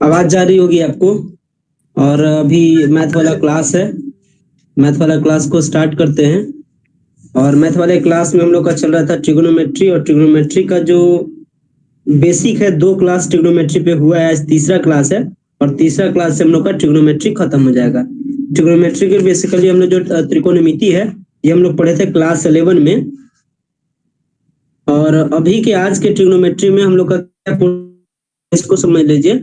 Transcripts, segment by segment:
आवाज जा रही होगी आपको। और अभी मैथ वाला क्लास है, मैथ वाला क्लास को स्टार्ट करते हैं। और मैथ वाले क्लास में हम लोग का चल रहा था ट्रिग्नोमेट्री, और ट्रिग्नोमेट्री का जो बेसिक है 2 क्लास ट्रिग्नोमेट्री पे हुआ है, आज तीसरा क्लास है। और तीसरा क्लास से हम लोग का ट्रिग्नोमेट्री खत्म हो जाएगा। ट्रिग्नोमेट्री के बेसिकली हम लोग जो त्रिकोणमिति है ये हम लोग पढ़े थे क्लास 11 में। और अभी के आज के ट्रिग्नोमेट्री में हम लोग का इसको समझ लीजिए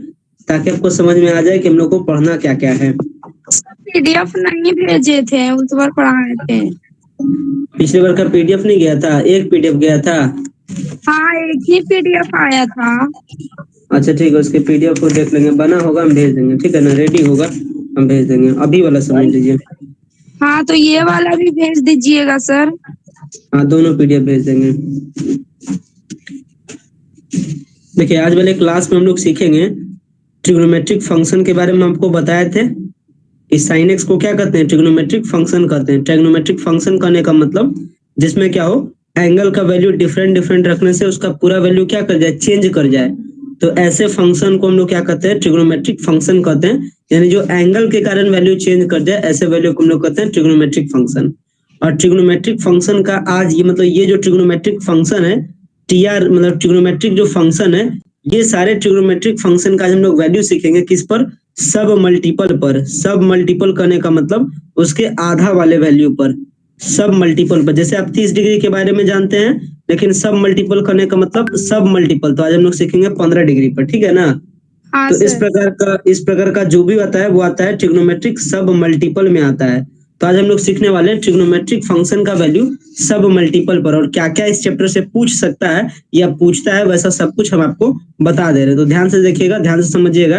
ताकि आपको समझ में आ जाए कि हम लोग को पढ़ना क्या क्या है। पीडीएफ नहीं भेजे थे, उस बार पढ़ाए थे। पिछले बार का पीडीएफ नहीं गया था, एक पीडीएफ गया था। हाँ, एक ही पीडीएफ आया था। अच्छा ठीक है, उसके पीडीएफ को देख लेंगे, बना होगा हम भेज देंगे, ठीक है ना, रेडी होगा हम भेज देंगे। अभी वाला समझ लीजिए। हाँ, तो ये वाला भी भेज दीजिएगा सर। हाँ, दोनों पीडीएफ भेज देंगे। देखिए आज वाले क्लास में हम लोग सीखेंगे ट्रिग्नोमेट्रिक फंक्शन के बारे में। आपको बताए थे कि साइन एक्स को क्या कहते हैं, ट्रिग्नोमेट्रिक फंक्शन कहते हैं। ट्रिग्नोमेट्रिक फंक्शन कहने का मतलब जिसमें क्या हो, एंगल का वैल्यू डिफरेंट डिफरेंट रखने से उसका पूरा वैल्यू क्या कर जाए, चेंज कर जाए। तो ऐसे फंक्शन को हम लोग क्या कहते हैं, ट्रिग्नोमेट्रिक फंक्शन कहते हैं। यानी जो एंगल के कारण वैल्यू चेंज कर जाए, ऐसे वैल्यू को हम लोग कहते हैं ट्रिग्नोमेट्रिक फंक्शन। और ट्रिग्नोमेट्रिक फंक्शन का आज ये मतलब ये जो ट्रिग्नोमेट्रिक फंक्शन है, टीआर मतलब ट्रिग्नोमेट्रिक जो फंक्शन है, ये सारे ट्रिग्नोमेट्रिक फंक्शन का हम लोग वैल्यू सीखेंगे किस पर, सब मल्टीपल पर। सब मल्टीपल करने का मतलब उसके आधा वाले वैल्यू पर, सब मल्टीपल पर। जैसे आप 30 डिग्री के बारे में जानते हैं, लेकिन सब मल्टीपल करने का मतलब सब मल्टीपल, तो आज हम लोग सीखेंगे 15 डिग्री पर, ठीक है ना। हाँ तो सर। इस प्रकार का जो भी आता है वो आता है ट्रिग्नोमेट्रिक सब मल्टीपल में आता है। तो आज हम लोग सीखने वाले हैं ट्रिग्नोमेट्रिक फंक्शन का वैल्यू सब मल्टीपल पर, और क्या क्या इस चैप्टर से पूछ सकता है या पूछता है, वैसा सब कुछ हम आपको बता दे रहे हैं। तो ध्यान से देखिएगा, ध्यान से समझिएगा।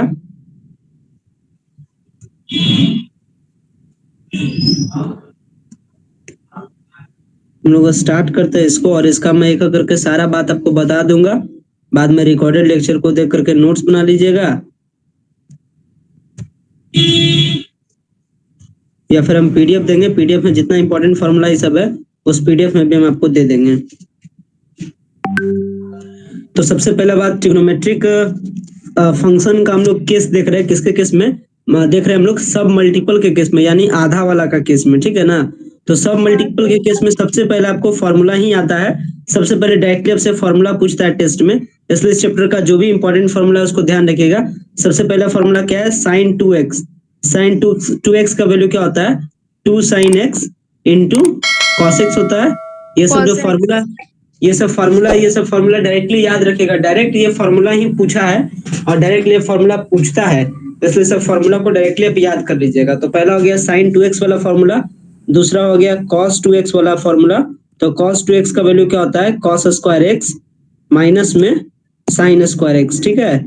हम लोग स्टार्ट करते हैं इसको, और इसका मैं एक करके सारा बात आपको बता दूंगा। बाद में रिकॉर्डेड लेक्चर को देख करके नोट्स बना लीजिएगा, या फिर हम पीडीएफ देंगे। पीडीएफ में जितना इंपॉर्टेंट फॉर्मूला ये सब है उस पीडीएफ में भी हम आपको दे देंगे। तो सबसे पहला बात, ट्रिग्नोमेट्रिक फंक्शन का हम लोग केस देख रहे हैं। किसके केस में देख रहे हैं हम लोग, सब मल्टीपल के केस में, यानी आधा वाला का केस में, ठीक है ना। तो सब मल्टीपल के केस में सबसे पहले आपको फॉर्मूला ही आता है। सबसे पहले डायरेक्टली आपसे फॉर्मूला पूछता है टेस्ट में, इसलिए इस चैप्टर का जो भी इंपॉर्टेंट फॉर्मूला है उसको ध्यान रखिएगा। सबसे पहला फॉर्मूला क्या है, साइन 2x। साइन 2x का वैल्यू क्या होता है, 2 sin x into cos x होता है। ये सब जो फॉर्मूला, ये सब फॉर्मूला डायरेक्टली याद रखिएगा। डायरेक्ट ये फॉर्मूला ही पूछा है और डायरेक्टली ये फॉर्मूला पूछता है, इसलिए सब फॉर्मूला को डायरेक्टली आप याद कर लीजिएगा। तो पहला हो गया sin 2x वाला फॉर्मूला, दूसरा हो गया cos 2x वाला फॉर्मूला। तो cos 2x का वैल्यू क्या होता है, cos स्क्वायर x माइनस में sin स्क्वायर x, ठीक है।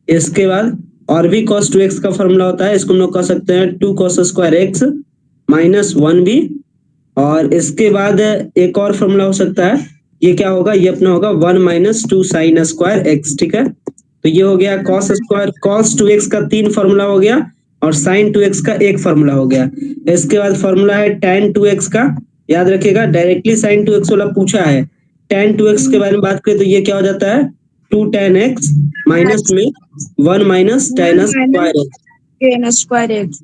इसके बाद और भी cos 2x का फॉर्मूला होता है, इसको हम लोग कह सकते हैं 2 cos स्क्वायर x माइनस 1 भी। और इसके बाद एक और फॉर्मूला हो सकता है, ये क्या होगा, ये अपना होगा 1 माइनस 2 साइन स्क्वायर एक्स, ठीक है। तो ये हो गया cos स्क्वायर, cos 2x का 3 फॉर्मूला हो गया, और sin 2x का एक फॉर्मूला हो गया। इसके बाद फॉर्मूला है tan 2x का, याद रखिएगा डायरेक्टली sin 2x वाला पूछा है। tan 2x के बारे में बात करें तो ये क्या हो जाता है, 2 tan x माइनस में 1 माइनस tan स्क्वायर एक्स।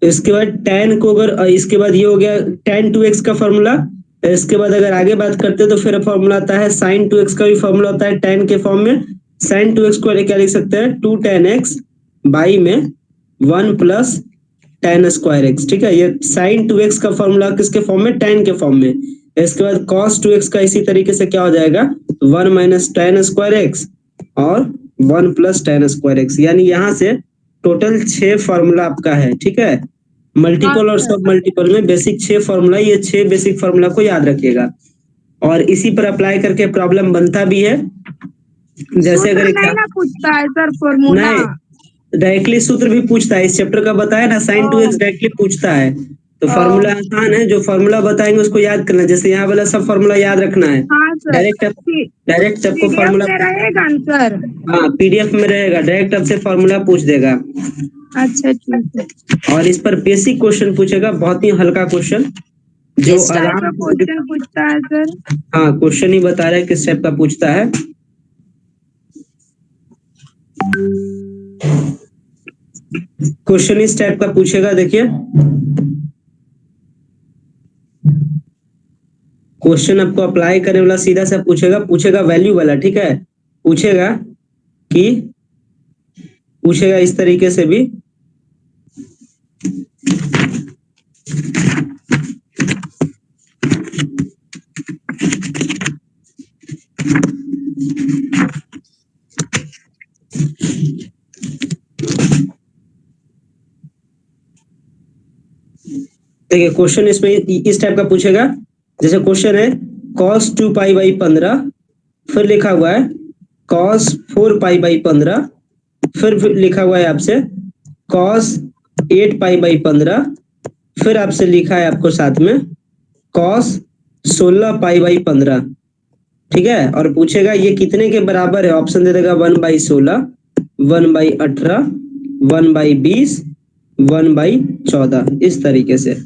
इसके बाद tan को अगर इसके बाद ये हो गया tan 2x का फॉर्मूला। इसके बाद अगर आगे बात करते हैं तो फिर फॉर्मूला आता है sin 2x का भी फॉर्मूला होता है tan के फॉर्म में। sin 2x को क्या लिख सकते हैं, 2 tan x बाई में 1 प्लस tan स्क्वायर x, ठीक है। ये sin 2x का फॉर्मूला किसके फॉर्म में, tan के फॉर्म में। इसके बाद cos 2x का इसी तरीके से क्या हो जाएगा, 1 माइनस tan स्क्वायर x और 1 प्लस tan स्क्वायर x। यानी यहाँ से टोटल 6 फॉर्मूला आपका है, ठीक है। मल्टीपल और सब मल्टीपल में बेसिक 6 फॉर्मूला, ये 6 बेसिक फॉर्मूला को याद रखिएगा। और इसी पर अप्लाई करके प्रॉब्लम बनता भी है। जैसे अगर नहीं ना पूछता है सर फॉर्मूला, नहीं डायरेक्टली सूत्र भी पूछता है, इस चैप्टर का बताया ना, sin 2x डायरेक्टली पूछता है। तो फॉर्मूला आसान है, जो फॉर्मूला बताएंगे उसको याद करना। जैसे यहाँ वाला सब फॉर्मूला याद रखना है। हाँ सर। डायरेक्ट आपको फॉर्मूला रहेगा सर। हाँ पीडीएफ में रहेगा, डायरेक्ट आपसे फॉर्मूला पूछ देगा। अच्छा ठीक है। और इस पर बेसिक क्वेश्चन पूछेगा, बहुत ही हल्का क्वेश्चन जो आराम क्वेश्चन पूछता है सर। हाँ क्वेश्चन ही बता रहे हैं किस टाइप का पूछता है। क्वेश्चन इस टाइप का पूछेगा, देखिए क्वेश्चन आपको अप्लाई करने वाला सीधा सा पूछेगा वैल्यू वाला, ठीक है। पूछेगा कि पूछेगा इस तरीके से भी, देखिए क्वेश्चन इसमें इस टाइप का पूछेगा। जैसे क्वेश्चन है cos 2 पाई बाई 15, फिर लिखा हुआ है cos 4 पाई बाई 15, फिर लिखा हुआ है आपसे cos 8 पाई बाई 15, फिर आपसे लिखा है आपको साथ में cos 16 पाई बाई 15, ठीक है। और पूछेगा ये कितने के बराबर है, ऑप्शन दे देगा 1/16, 1/18, 1/20, 1/14, इस तरीके से।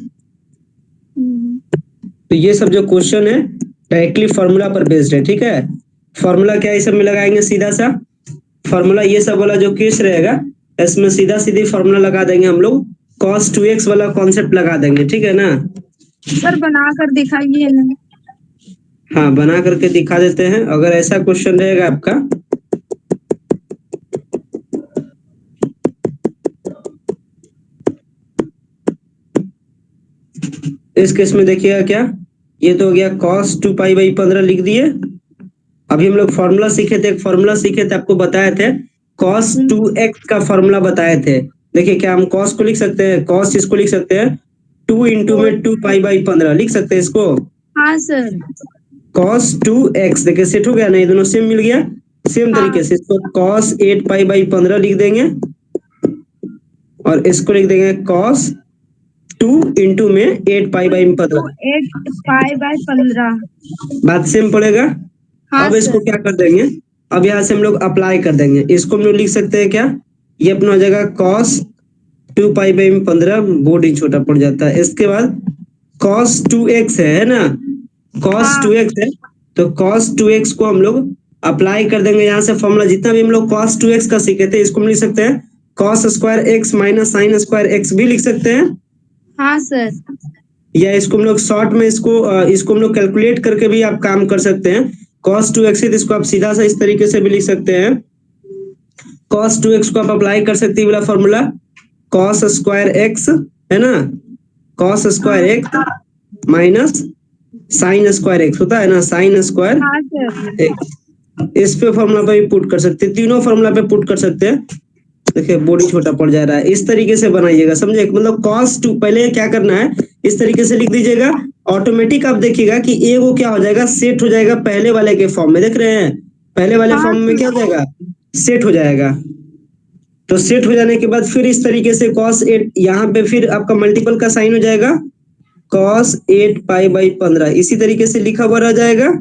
तो ये सब जो क्वेश्चन है डायरेक्टली फॉर्मूला पर बेस्ड है, ठीक है। फॉर्मूला क्या है, सब में लगाएंगे सीधा सा फॉर्मूला। ये सब वाला जो केस रहेगा इसमें सीधा सीधी फॉर्मूला लगा देंगे हम लोग, cos 2x वाला कॉन्सेप्ट लगा देंगे, ठीक है ना। सर बना कर दिखाइए ना। हाँ, बना करके दिखा देते हैं। अगर ऐसा क्वेश्चन रहेगा आपका, इस केस में देखिएगा क्या, ये तो हो गया cos 2 पाई बाई 15 लिख दिए। अभी हम लोग फॉर्मूला सीखे थे, एक फॉर्मूला सीखे थे, आपको बताए थे cos 2x का फॉर्मूला बताए थे। देखिए क्या हम cos को लिख सकते हैं, cos इसको लिख सकते हैं 2 इंटू में 2 पाई बाई 15 लिख सकते हैं इसको। हाँ सर। cos 2x देखिए सेट हो गया ना, ये दोनों सेम मिल गया। सेम तरीके से इसको cos 8 पाई बाई 15 लिख देंगे और इसको लिख देंगे cos 2 इंटू में 8 पाई बाई 15, 8 पाई बाय 15। बात सेम पड़ेगा। हाँ अब इसको सर। क्या कर देंगे, अब यहाँ से हम लोग अप्लाई कर देंगे। इसको हम लोग लिख सकते हैं क्या, ये अपना हो जाएगा cos 2 पाई बाई 15, बोर्ड ही छोटा पड़ जाता है। इसके बाद cos 2x है ना, cos हाँ। 2x है, तो cos 2x को हम लोग अप्लाई कर देंगे यहाँ से फॉर्मूला। जितना भी हम लोग cos 2x का सीखे थे इसको हम लिख सकते हैं cos square x minus sine square x भी लिख सकते हैं। हाँ सर। या इसको हम लोग शॉर्ट में इसको हम लोग कैलकुलेट करके भी आप काम कर सकते हैं। cos 2x है तो इसको आप सीधा सा इस तरीके से भी लिख सकते हैं। cos 2x को आप अप्लाई कर सकते हैं वाला फॉर्मूला, cos स्क्वायर x है ना, cos square x minus sine square x होता है ना, साइन स्क्वायर हाँ सर। x। इस पे फॉर्मूला पे भी पुट कर सकते हैं, तीनों फॉर्मूला पे पुट कर सकते हैं। देखिए बॉडी छोटा पड़ जा रहा है, इस तरीके से बनाइएगा, समझे। मतलब cos 2 पहले क्या करना है, इस तरीके से लिख दीजिएगा, ऑटोमेटिक आप देखिएगा कि ए वो क्या हो जाएगा, सेट हो जाएगा पहले वाले के फॉर्म में। देख रहे हैं पहले वाले हाँ फॉर्म में क्या हो जाएगा, सेट हो जाएगा। तो सेट हो जाने के बाद फिर इस तरीके से cos 8 यहाँ पे फिर आपका मल्टीपल का साइन हो जाएगा, cos 8 पाई बाई 15 इसी तरीके से लिखा हुआ रह जाएगा।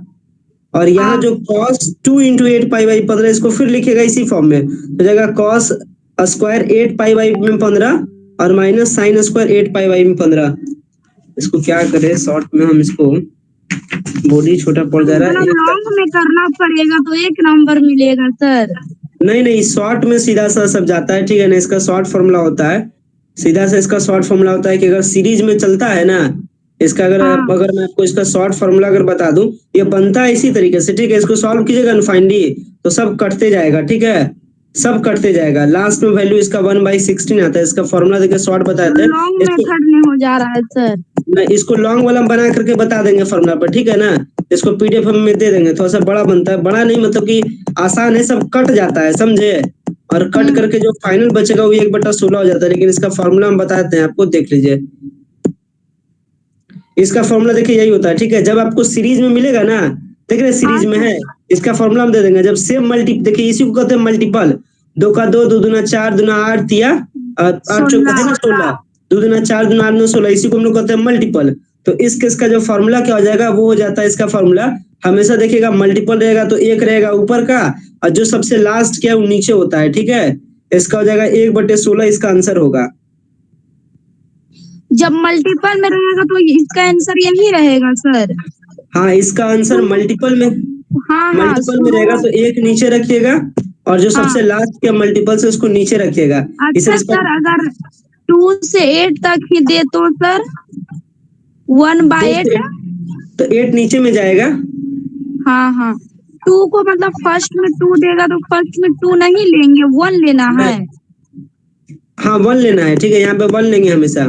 और यहाँ जो cos 2 इंटू 8 पाई बाई 15 इसको फिर लिखेगा इसी फॉर्म में, हो जाएगा cos स्क्वायर 8 पाई बाई 15 और minus sine square 8 pi by 15। इसको क्या करें शॉर्ट में, हम इसको बॉडी छोटा पड़ जा रहा है, लॉन्ग में करना पड़ेगा तो 1 नंबर मिलेगा सर। नहीं शॉर्ट में सीधा सा सब जाता है, ठीक है ना। इसका शॉर्ट फॉर्मूला होता है, सीधा सा इसका शॉर्ट फॉर्मूला होता है कि अगर सीरीज में चलता है ना इसका, अगर अगर मैं आपको इसका शॉर्ट फॉर्मूला अगर बता दूं, ये बनता है इसी तरीके से, ठीक है। इसको सॉल्व कीजिएगा ना फाइनली तो सब कटते जाएगा, ठीक है, सब कटते जाएगा। लास्ट में वैल्यू इसका 1/16 आता है। इसका फॉर्मूला देखिए शॉर्ट बताते हैं, लॉन्ग मेथड में हो जा रहा है सर। मैं इसको लॉन्ग वाला बना करके बता देंगे फॉर्मूला पर, ठीक है ना। इसको पीडीएफ में दे देंगे, थोड़ा सा बड़ा बनता है, बड़ा नहीं मतलब कि आसान है, सब कट जाता है समझे। और कट करके जो फाइनल बचेगा वो 1/16 हो जाता है। लेकिन इसका फॉर्मूला हम बताते हैं आपको, देख लीजिए। इसका फॉर्मूला देखिए यही होता है, ठीक है। जब आपको सीरीज में मिलेगा ना, देख रहे सीरीज में है, इसका फॉर्मूला हम दे देंगे। जब सेम मल्टी देखिए इसी को कहते हैं मल्टीपल, 2 का 2, 2 दूना 4, दूना 8 या 8 चौक कहते हैं ना 16, 2 दूना 4, दूना 8 9 16, इसी को हम लोग कहते हैं मल्टीपल। तो इस केस का जो फॉर्मूला क्या हो जाएगा, वो हो जाता है इसका फॉर्मूला हमेशा देखिएगा मल्टीपल रहेगा तो 1 रहेगा ऊपर का, और जो सबसे लास्ट क्या है वो नीचे होता है, ठीक है। इसका हो जाएगा 1/16, इसका आंसर होगा। जब मल्टीपल में रहेगा तो इसका आंसर यही रहेगा सर। हाँ, इसका आंसर मल्टीपल में, हाँ मल्टीपल में रहेगा तो 1 नीचे रखिएगा और जो हाँ। सबसे लास्ट के मल्टीपल्स है उसको नीचे रखिएगा। इसे अच्छा सर, अगर 2 से 8 तक ही दे तो सर 1/8। तो 8 नीचे में जाएगा। हाँ हाँ, 2 को मतलब फर्स्ट में 2 देगा तो फर्स्ट में 2 नहीं लेंगे, 1 लेना है। हाँ 1 लेना है, ठीक है, यहाँ पे 1 लेंगे हमेशा।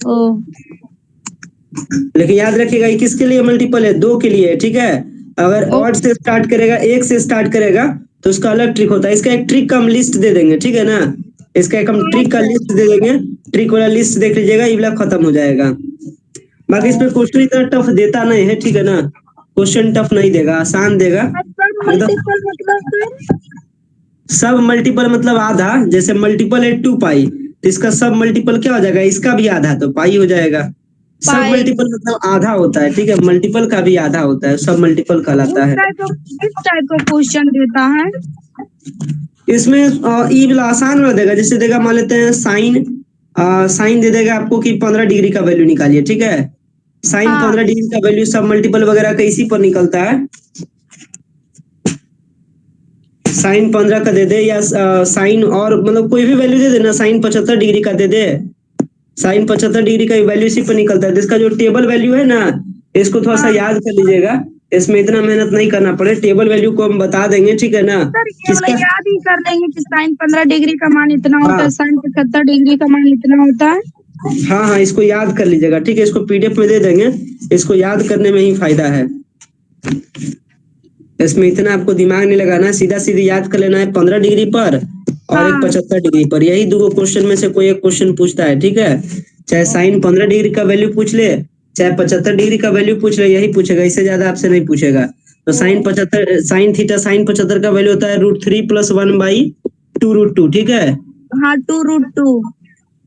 ओ लेकिन याद रखिएगा ये किसके लिए मल्टीपल है, 2 के लिए है, ठीक है। अगर ओ ऑड से स्टार्ट करेगा, 1 से स्टार्ट करेगा तो उसका अलग ट्रिक होता है। इसका एक ट्रिक का हम लिस्ट दे देंगे, ठीक है ना। इसका एक हम हाँ ट्रिक का सर। लिस्ट दे देंगे, ट्रिक वाला लिस्ट देख लीजिएगा, ये वाला खत्म हो जाएगा। बाकी इस पे क्वेश्चन इतना टफ देता नहीं है, ठीक है ना। क्वेश्चन टफ नहीं देगा, आसान देगा सब एकदम। मल्टीपल मतलब सर? सब मल्टीपल मतलब आधा, जैसे मल्टीपल है 2 पाई, तो इसका सब मल्टीपल क्या हो जाएगा, इसका भी आधा, तो पाई हो जाएगा। सब पाई। मल्टीपल मतलब आधा होता है, ठीक है, मल्टीपल का भी आधा होता है, सब मल्टीपल कहलाता है। किस टाइप का क्वेश्चन देता है? इसमें ई वाला आसान वाला देगा, जैसे देगा मान लेते हैं साइन, साइन दे देगा आपको कि 15 डिग्री का वैल्यू निकालिए, ठीक है। साइन हाँ 15 डिग्री का वैल्यू सब मल्टीपल वगैरह का इसी पर निकलता है। साइन 15 का दे दे, या साइन और मतलब कोई भी वैल्यू दे देना, साइन 75 डिग्री का दे दे, साइन 75 डिग्री का वैल्यू इसी पर निकलता है। इसका जो टेबल वैल्यू है ना, इसको थोड़ा सा हाँ याद कर लीजिएगा, इसमें इतना मेहनत नहीं करना पड़े, टेबल वैल्यू को हम बता देंगे, ठीक है ना। सर, ये वाला किसका, याद ही कर लेंगे कि साइन 15 डिग्री का मान इतना होता हाँ है, साइन 75 डिग्री का मान इतना होता है। हाँ हाँ, इसको याद कर लीजिएगा, ठीक है, इसको पीडीएफ में दे देंगे, इसको याद करने में ही फायदा है। इसमें इतना आपको दिमाग नहीं लगाना है, सीधा सीधी याद कर लेना है 15 डिग्री पर और एक हाँ 75 डिग्री पर, यही दो क्वेश्चन में से कोई एक क्वेश्चन पूछता है, ठीक है। चाहे साइन 15 डिग्री का वैल्यू पूछ ले, चाहे 75 डिग्री का वैल्यू पूछ ले, यही पूछेगा, इससे ज्यादा आपसे नहीं पूछेगा। तो साइन 75, साइन थीटा साइन 75 का वैल्यू होता है √3 + 1/2√2, ठीक है। हाँ, 2√2।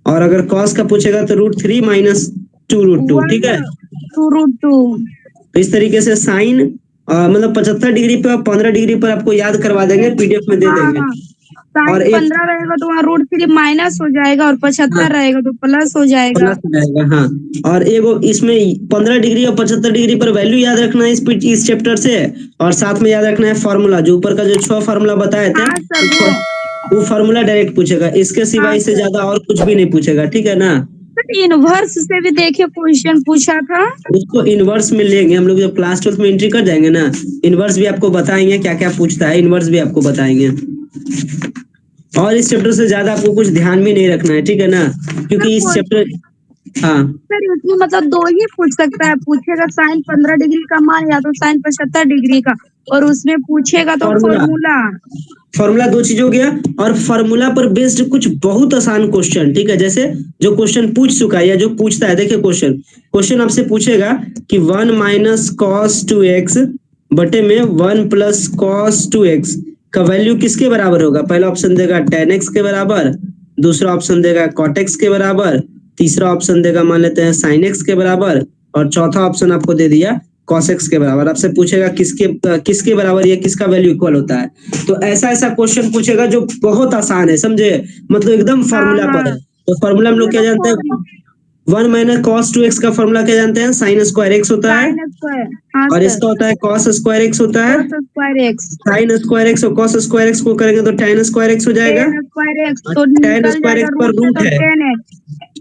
और अगर कॉस का पूछेगा तो √3 - 2√2, ठीक है। 2√2। तो इस तरीके से साइन मतलब 75 डिग्री पे और 15 डिग्री पर आपको याद करवा देंगे, पीडीएफ में दे देंगे। हाँ, और साइन एक 15 रहेगा तो वहाँ √3 माइनस हो जाएगा, और 75 हाँ रहेगा तो प्लस हो जाएगा। प्लस हो जाएगा, हाँ। और एगो इसमें 15 डिग्री और 75 डिग्री पर वैल्यू याद रखना है इस चैप्टर से, और साथ में याद रखना है फॉर्मूला, जो ऊपर का जो 6 फॉर्मूला बताए थे, हाँ सर, वो फॉर्मूला डायरेक्ट पूछेगा, इसके सिवा हाँ इससे सर। ज्यादा और कुछ भी नहीं पूछेगा, ठीक है ना। इनवर्स से भी देखिए क्वेश्चन पूछा था। उसको इनवर्स में लेंगे हम लोग, जब क्लास 12 में एंट्री कर जाएंगे ना, इनवर्स भी आपको बताएंगे क्या क्या पूछता है, इनवर्स भी आपको बताएंगे। और इस चैप्टर से ज्यादा आपको कुछ ध्यान भी नहीं रखना है, ठीक है ना, क्योंकि इस चैप्टर, हाँ सर इसमें मतलब 2 ही पूछ सकता है, पूछेगा साइन 15 डिग्री का मान या तो साइन 75 डिग्री का, और उसमें पूछेगा तो फॉर्मूला, फॉर्मूला। फॉर्मूला 2 चीज हो गया, और फॉर्मूला पर बेस्ड कुछ बहुत आसान क्वेश्चन, ठीक है, जैसे जो क्वेश्चन पूछ चुका है या जो पूछता है, देखिए क्वेश्चन, क्वेश्चन आपसे पूछेगा कि 1 - cos 2x बटे में 1 + cos 2x का वैल्यू किसके बराबर होगा। पहला ऑप्शन देगा tan x के बराबर, दूसरा ऑप्शन देगा cot x के बराबर, तीसरा ऑप्शन देगा मान लेते हैं sin x के बराबर, और चौथा ऑप्शन आपको दे दिया cos x के बराबर। आपसे पूछेगा किसके बराबर या किसका वैल्यू इक्वल होता है। तो ऐसा ऐसा क्वेश्चन पूछेगा जो बहुत आसान है, समझे, मतलब एकदम हाँ फॉर्मूला पर हाँ, है। तो फॉर्मूला हम लोग इसमें क्या तो जानते हैं, 1 - cos 2x का फॉर्मूला क्या जानते हैं, sin स्क्वायर x होता है, साइन स्क्वायर। हाँ और सर, इसका होता है cos स्क्वायर x होता है। cos square x. sin square x और cos स्क्वायर x को करेंगे तो tan स्क्वायर x हो जाएगा, टेन स्क्वायर एक्स और तो tan निकल स्क्वायर जाएगा, x पर रूट से रूट तो है,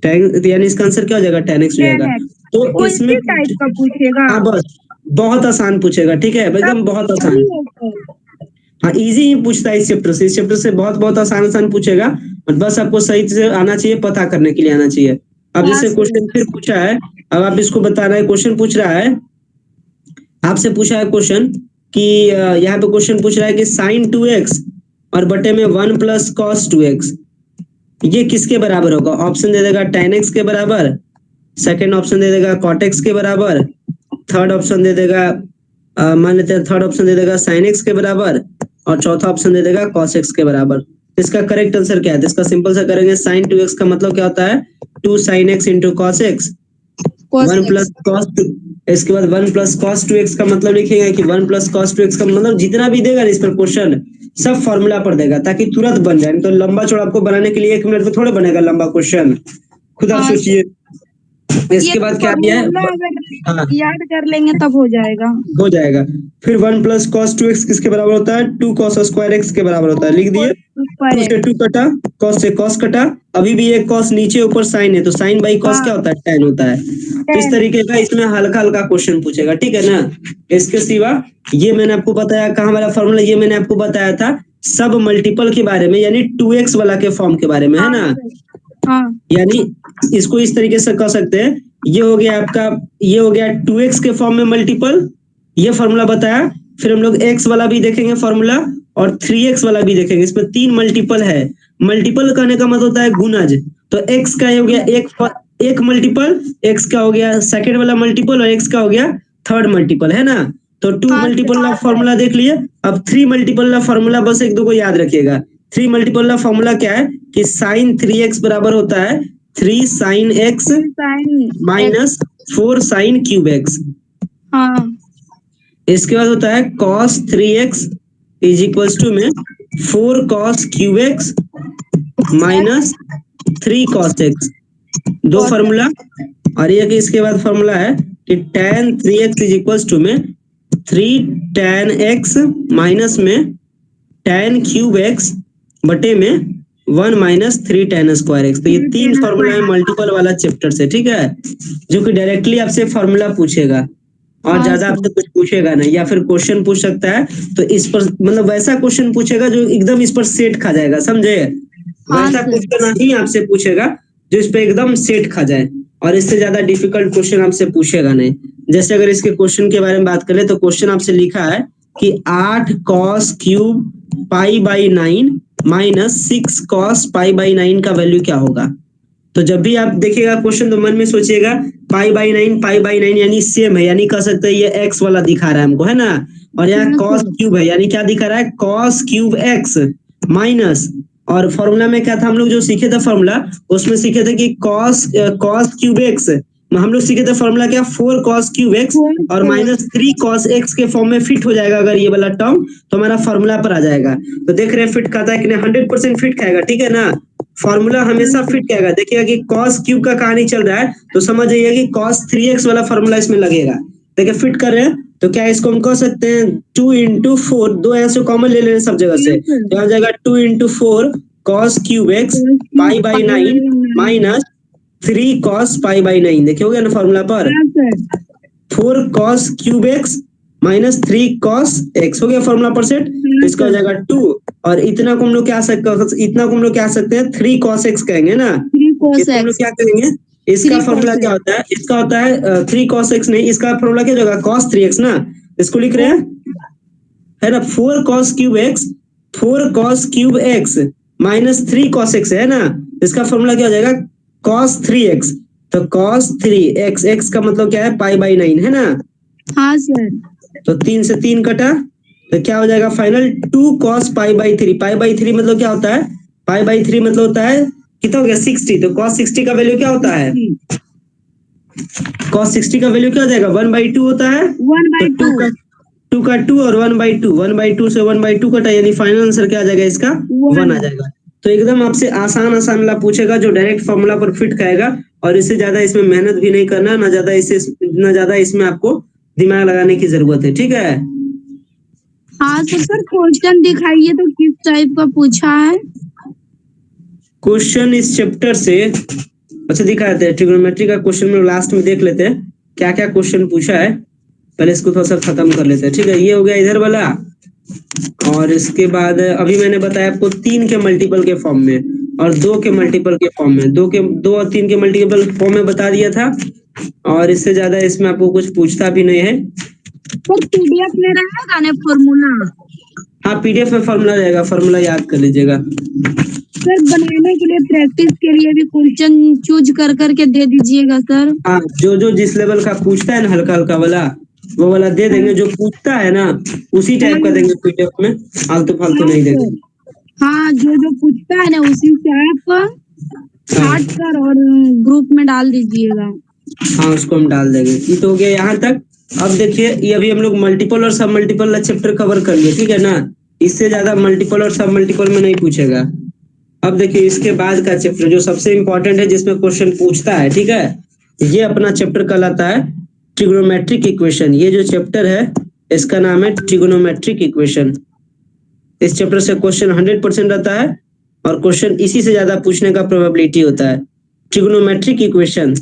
10x। यानी इसका आंसर क्या हो जाएगा, tan x हो जाएगा। 10x तो वो इसमें इसी टाइप का पूछेगा। हाँ बस बहुत आसान पूछेगा, ठीक है, सब एकदम बहुत सही आसान। है सर। हाँ इजी ही पूछता है इस चैप्टर से, इस चैप्टर से बहुत बहुत आसान आसान पूछेगा, और बस आपको सही से आना चाहिए, पता करने के लिए आना चाहिए। अब हाँ जैसे सर। क्वेश्चन फिर पूछा है, अब आप इसको बताना है, क्वेश्चन पूछ रहा है, आपसे पूछा है क्वेश्चन कि यहाँ पे क्वेश्चन पूछ रहा है कि sin 2x और बटे में 1 + cos 2x ये किसके बराबर होगा। ऑप्शन दे देगा tan x के बराबर, सेकेंड ऑप्शन दे देगा cot x के बराबर, थर्ड ऑप्शन दे देगा मान लेते हैं थर्ड ऑप्शन दे देगा sin x के बराबर, और चौथा ऑप्शन दे देगा cos x के बराबर। इसका करेक्ट आंसर क्या है, तो इसका सिंपल सा करेंगे, sin 2x का मतलब क्या होता है 2 sin x × cos x, 1 + cos 2, इसके बाद 1 + cos 2x का मतलब लिखेंगे कि 1 + cos 2x का मतलब जितना भी देगा इस पर क्वेश्चन सब फॉर्मूला पर देगा, ताकि तुरंत बन जाए। तो लंबा चौड़ा आपको बनाने के लिए 1 मिनट में थोड़े बनेगा लंबा क्वेश्चन, खुद आप हाँ सर। सोचिए। इसके बाद क्या दिया है? फॉर्मूला अगर हाँ याद कर लेंगे तब हो जाएगा। हो जाएगा। फिर 1 प्लस कॉस 2x किसके बराबर होता है? 2 कॉस स्क्वायर एक्स के बराबर होता है, लिख दिए। ऊपर 2 है। से 2 कटा, कॉस से कॉस कटा, अभी भी एक कॉस नीचे ऊपर साइन है, तो साइन बाई कॉस हाँ क्या होता है? tan होता है। तो इस 10। तरीके का इसमें हल्का हल्का क्वेश्चन पूछेगा, ठीक है ना। इसके सिवा ये मैंने आपको बताया, कहाँ वाला फॉर्मूला, ये मैंने आपको बताया था सब मल्टीपल के बारे में, यानी 2x वाला के फॉर्म के बारे में, है हाँ ना। सर, हाँ यानी इसको इस तरीके से कह सकते हैं, ये हो गया आपका, ये हो गया 2x के फॉर्म में मल्टीपल, ये फॉर्मूला बताया। फिर हम लोग x वाला भी देखेंगे फॉर्मूला, और 3x वाला भी देखेंगे। इसमें 3 मल्टीपल है। मल्टीपल कहने का मतलब होता है गुणज। तो x का ये हो गया एक मल्टीपल, x का हो गया सेकंड वाला मल्टीपल, और x का हो गया थर्ड मल्टीपल, है ना। तो 2 हाँ मल्टीपल सर, वाला फॉर्मूला देख लिए। अब 3 मल्टीपल वाला फॉर्मूला बस एक दो को याद रखिएगा। 3 मल्टीपल वाला फॉर्मूला क्या है कि साइन 3x बराबर होता है 3 sine x sine x. Minus 4 sine cube x. हाँ इसके बाद होता है cos 3x is equals to में 4 cos cube x minus 3 cos x, दो cos फॉर्मूला। और ये कि इसके बाद फॉर्मूला है कि tan 3x is equals to में 3 tan x माइनस में tan क्यूब x बटे में 1 माइनस 3 tan स्क्वायर एक्स। तो ये 3 फॉर्मूला है मल्टीपल वाला चैप्टर से, ठीक है, जो कि डायरेक्टली आपसे फॉर्मूला पूछेगा और हाँ ज्यादा सर, आपसे कुछ पूछेगा नहीं, या फिर क्वेश्चन पूछ सकता है तो इस पर मतलब वैसा क्वेश्चन पूछेगा जो एकदम इस पर सेट खा जाएगा, समझे। हाँ वैसा सर, क्वेश्चन ही आपसे पूछेगा जो इस पे एकदम सेट खा जाए, और इससे ज्यादा डिफिकल्ट क्वेश्चन आपसे पूछेगा नहीं। जैसे अगर इसके क्वेश्चन के बारे में बात करें तो क्वेश्चन आपसे लिखा है कि 8 cos cube pi by 9 minus 6 cos pi by 9 का वैल्यू क्या होगा। तो जब भी आप देखिएगा क्वेश्चन तो मन में सोचिएगा पाई बाई 9 यानी सेम है, यानी कह सकते हैं ये एक्स वाला दिखा रहा है हमको, है ना। और यहाँ हाँ cos सर, क्यूब है, यानी क्या दिखा रहा है? cos क्यूब एक्स माइनस, और फॉर्मूला में क्या था हम लोग जो सीखे थे फॉर्मूला, उसमें सीखे थे कि cos क्यूब एक्स, हम लोग सीखे थे फॉर्मूला क्या? 4 cos क्यूब एक्स और माइनस 3 cos एक्स के फॉर्म में फिट हो जाएगा अगर ये वाला टर्म, तो हमारा फॉर्मूला पर आ जाएगा। तो देख रहे हैं फिट खाता है कि नहीं? 100% फिट खाएगा, ठीक है ना। फॉर्मूला हमेशा फिट खाएगा। देखिएगा कि cos क्यूब का कहानी चल रहा है तो समझ जाइए कि cos 3x वाला फॉर्मूला इसमें लगेगा। देखिए फिट कर रहे हैं तो क्या इसको हम कह सकते हैं 2 इंटू 4, दो यहाँ से कॉमन ले लेने सब जगह से, तो यहाँ जाएगा 2 into 4 cos cube x pi by 9 minus 3 cos pi by 9। देखिए हो गया ना फॉर्मूला पर, हाँ sir, 4 cos cube x minus 3 cos x हो गया फॉर्मूला पर सेट। तो इसका हो जाएगा 2, और इतना को हम लोग क्या सकते हैं 3 cos x कहेंगे ना। 3 cos इसको हम लोग x, क्या कहेंगे? इसका 3 फॉर्मूला cos क्या x, होता है? इसका होता है 3 cos x, नहीं, इसका फॉर्मूला क्या होगा? cos 3x ना। इसको लिख रहे हैं, है ना, 4 cos cube x, 4 cos cube x minus 3 cos x है ना। इसका फॉर्मूला क्या हो जाएगा? cos 3x। तो cos 3x, x का मतलब क्या है? पाई बाई 9, है ना। हाँ सर, तो 3 से 3 कटा, तो क्या हो जाएगा final? 2 cos pi by 3। Pi by 3 मतलब क्या होता है? पाई बाई 3 मतलब होता है कितना हो गया? 60। तो cos 60 का वैल्यू क्या होता है? cos 60 का वैल्यू क्या हो जाएगा? 1/2 होता है। 1/2। तो 2 का 2 और 1/2, 1/2 से 1/2 कटा, यानी फाइनल आंसर क्या आ जाएगा इसका? 1 आ जाएगा। तो एकदम आपसे आसान आसान वाला पूछेगा जो डायरेक्ट फॉर्मूला पर फिट खाएगा, और इससे ज्यादा इसमें मेहनत भी नहीं करना, ना ज्यादा इसमें आपको दिमाग लगाने की जरूरत है, ठीक है। हाँ तो सर क्वेश्चन दिखाइए तो किस टाइप का पूछा है। क्वेश्चन इस चैप्टर से अच्छा दिखाते हैं, ट्रिग्नोमेट्री का क्वेश्चन में लास्ट में देख लेते हैं क्या क्या क्वेश्चन पूछा है। पहले इसको थोड़ा सा खत्म कर लेते हैं, ठीक है। ये हो गया इधर वाला, और इसके बाद अभी मैंने बताया आपको 3 के मल्टीपल के फॉर्म में और 2 के मल्टीपल के फॉर्म में, 2 और 3 के मल्टीपल फॉर्म में बता दिया था, और इससे ज्यादा इसमें आपको कुछ पूछता भी नहीं है। सर पीडीएफ में रहेगा ना फॉर्मूला? हाँ पीडीएफ में फॉर्मूला रहेगा, फॉर्मूला याद कर लीजिएगा। सर बनाने के लिए प्रैक्टिस के लिए भी क्वेश्चन चूज कर करके दे दीजिएगा सर। हाँ जो जिस लेवल का पूछता है ना, हल्का हल्का वाला, वो वाला दे देंगे। जो पूछता है ना उसी टाइप का देंगे पीडीएफ में, फालतू फालतू हाँ नहीं देंगे। सर, हाँ जो पूछता है ना उसी से आप छाट कर और ग्रुप में डाल दीजिएगा। हाँ उसको हम डाल देंगे। ये तो हो गया यहाँ तक। अब देखिए ये अभी हम लोग मल्टीपल और सब मल्टीपल का चैप्टर कवर कर लिए, ठीक है ना। इससे ज्यादा मल्टीपल और सब मल्टीपल में नहीं पूछेगा। अब देखिए इसके बाद का चैप्टर जो सबसे इम्पोर्टेंट है, जिसमें क्वेश्चन पूछता है, ठीक है, ये अपना चैप्टर कहलाता है ट्रिग्नोमेट्रिक इक्वेशन। ये जो चैप्टर है इसका नाम है ट्रिग्नोमेट्रिक इक्वेशन। इस चैप्टर से क्वेश्चन 100% रहता है और क्वेश्चन इसी से ज्यादा पूछने का प्रोबेबिलिटी होता है। ट्रिग्नोमेट्रिक इक्वेशन,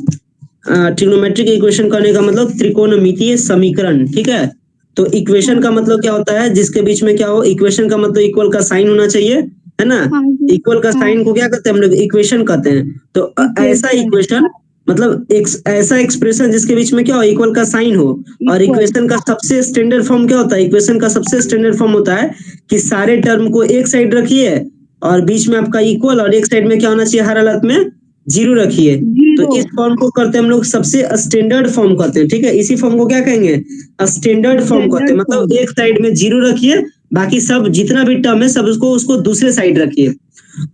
ट्रिग्नोमेट्रिक इक्वेशन कहने का मतलब त्रिकोणमितीय समीकरण, ठीक है। तो इक्वेशन का मतलब क्या होता है, जिसके बीच में क्या हो, इक्वेशन का मतलब इक्वल का साइन होना चाहिए, है ना। इक्वल का साइन को क्या कहते हैं हम लोग, इक्वेशन कहते हैं। तो ऐसा इक्वेशन मतलब एक ऐसा एक्सप्रेशन जिसके बीच में क्या हो, इक्वल का साइन हो। और इक्वेशन का सबसे स्टैंडर्ड फॉर्म क्या होता है, इक्वेशन का सबसे स्टैंडर्ड फॉर्म होता है कि सारे टर्म को एक साइड रखिए और बीच में आपका इक्वल और एक साइड में क्या होना चाहिए, हर हालत में जीरो रखिए। तो इस फॉर्म को करते हैं हम लोग सबसे स्टैंडर्ड फॉर्म कहते हैं, ठीक है। इसी फॉर्म को क्या कहेंगे, स्टैंडर्ड फॉर्म कहते हैं। मतलब एक साइड में जीरो रखिए, बाकी सब जितना भी टर्म है सब उसको दूसरे साइड रखिए।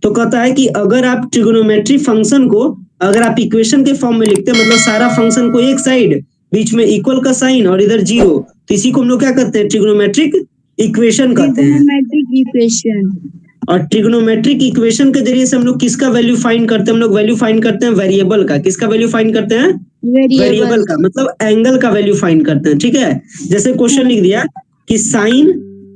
तो कहता है कि अगर आप ट्रिग्नोमेट्री फंक्शन को अगर आप इक्वेशन के फॉर्म में लिखते हैं, मतलब सारा फंक्शन को एक साइड, बीच में इक्वल का साइन और इधर जीरो, तो इसी को हम लोग क्या कहते हैं, ट्रिग्नोमेट्रिक इक्वेशन कहते हैं। और ट्रिग्नोमेट्रिक इक्वेशन के जरिए से हम लोग किसका वैल्यू फाइंड करते हैं, हम लोग वैल्यू फाइंड करते हैं वेरिएबल का। किसका वैल्यू फाइंड करते हैं, वेरिएबल का, मतलब एंगल का वैल्यू फाइंड करते हैं, ठीक है। जैसे क्वेश्चन लिख दिया कि साइन,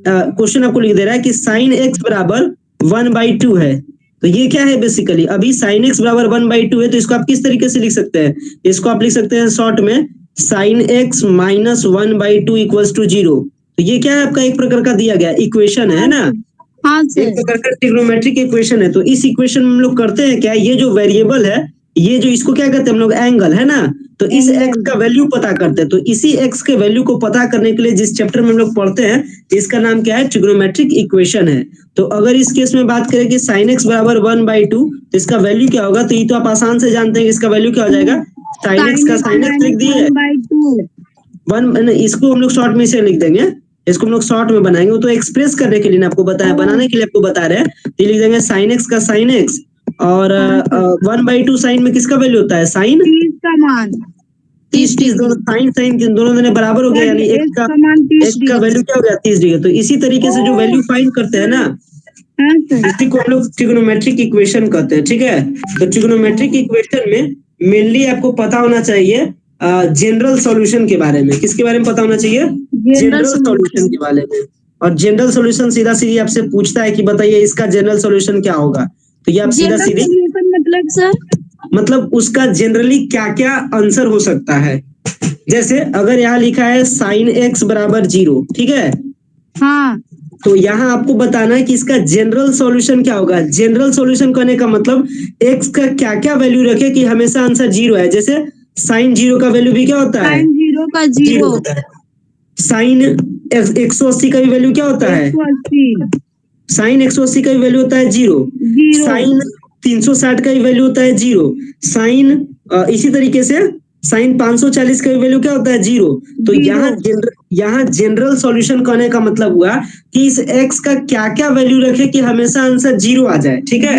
क्वेश्चन आपको लिख दे रहा है कि साइन एक्स बराबर 1/2 है। तो ये क्या है बेसिकली, अभी साइन एक्स बराबर 1/2 है, तो इसको आप किस तरीके से लिख सकते हैं, इसको आप लिख सकते हैं शॉर्ट में sine x minus 1/2 equals to 0। तो ये क्या है, आपका एक प्रकार का दिया गया इक्वेशन है ना। हाँ एक प्रकार का ट्रिग्नोमेट्रिक इक्वेशन है। तो इस इक्वेशन में हम लोग करते हैं क्या, ये जो वेरिएबल है, ये जो इसको क्या कहते हैं हम लोग, एंगल, है ना। तो इस एक्स का वैल्यू पता करते हैं। तो इसी एक्स के वैल्यू को पता करने के लिए जिस चैप्टर में हम लोग पढ़ते हैं, इसका नाम क्या है, ट्रिग्नोमेट्रिक इक्वेशन है। तो अगर इस केस में बात करें कि साइन एक्स बराबर 1/2, तो इसका वैल्यू क्या होगा, तो ये तो आप आसान से जानते हैं, इसका वैल्यू क्या हो जाएगा, साइन एक्स का साइन एक्स लिख दिए, वन, इसको हम लोग शॉर्ट में इसे लिख देंगे, इसको हम लोग शॉर्ट में बनाएंगे। वो तो एक्सप्रेस करने के लिए ना आपको बताया, बनाने के लिए आपको बता रहे हैं। तो लिख देंगे साइन एक्स का साइन एक्स और 1/2 साइन में किसका वैल्यू होता है, साइन 30 का मान, 30 दोनों साइन साइन दोनों दोनों बराबर हो गया, यानी एक का वैल्यू क्या हो गया, 30 डिग्री। तो इसी तरीके से जो वैल्यू फाइंड करते हैं ना, इसी को हम लोग ट्रिग्नोमेट्रिक इक्वेशन कहते हैं, ठीक है। तो ट्रिग्नोमेट्रिक इक्वेशन में मेनली आपको पता होना चाहिए जनरल सॉल्यूशन के बारे में। किसके बारे में पता होना चाहिए, जनरल सॉल्यूशन के बारे में। और जनरल सॉल्यूशन सीधा सीधी आपसे पूछता है कि बताइए इसका जनरल सॉल्यूशन क्या होगा। तो ये आप सीधा सीधी मतलब सर, मतलब उसका जनरली क्या क्या आंसर हो सकता है। जैसे अगर यहाँ लिखा है साइन एक्स बराबर 0, ठीक है। हाँ, तो यहाँ आपको बताना है कि इसका जनरल सॉल्यूशन क्या होगा। जनरल सॉल्यूशन करने का मतलब एक्स का क्या क्या वैल्यू रखे कि हमेशा आंसर 0 है। जैसे साइन 0 का वैल्यू भी क्या होता है, साइन 0 का 0 होता है। साइन 180 का भी वैल्यू क्या होता है, 180, साइन 180 का भी वैल्यू होता है 0। साइन 360 का भी वैल्यू होता है 0। साइन इसी तरीके से साइन 540 का भी वैल्यू क्या होता है, 0। तो यहाँ जनरल सॉल्यूशन कहने का मतलब हुआ कि इस एक्स का क्या क्या वैल्यू रखे कि हमेशा आंसर 0 आ जाए, ठीक है।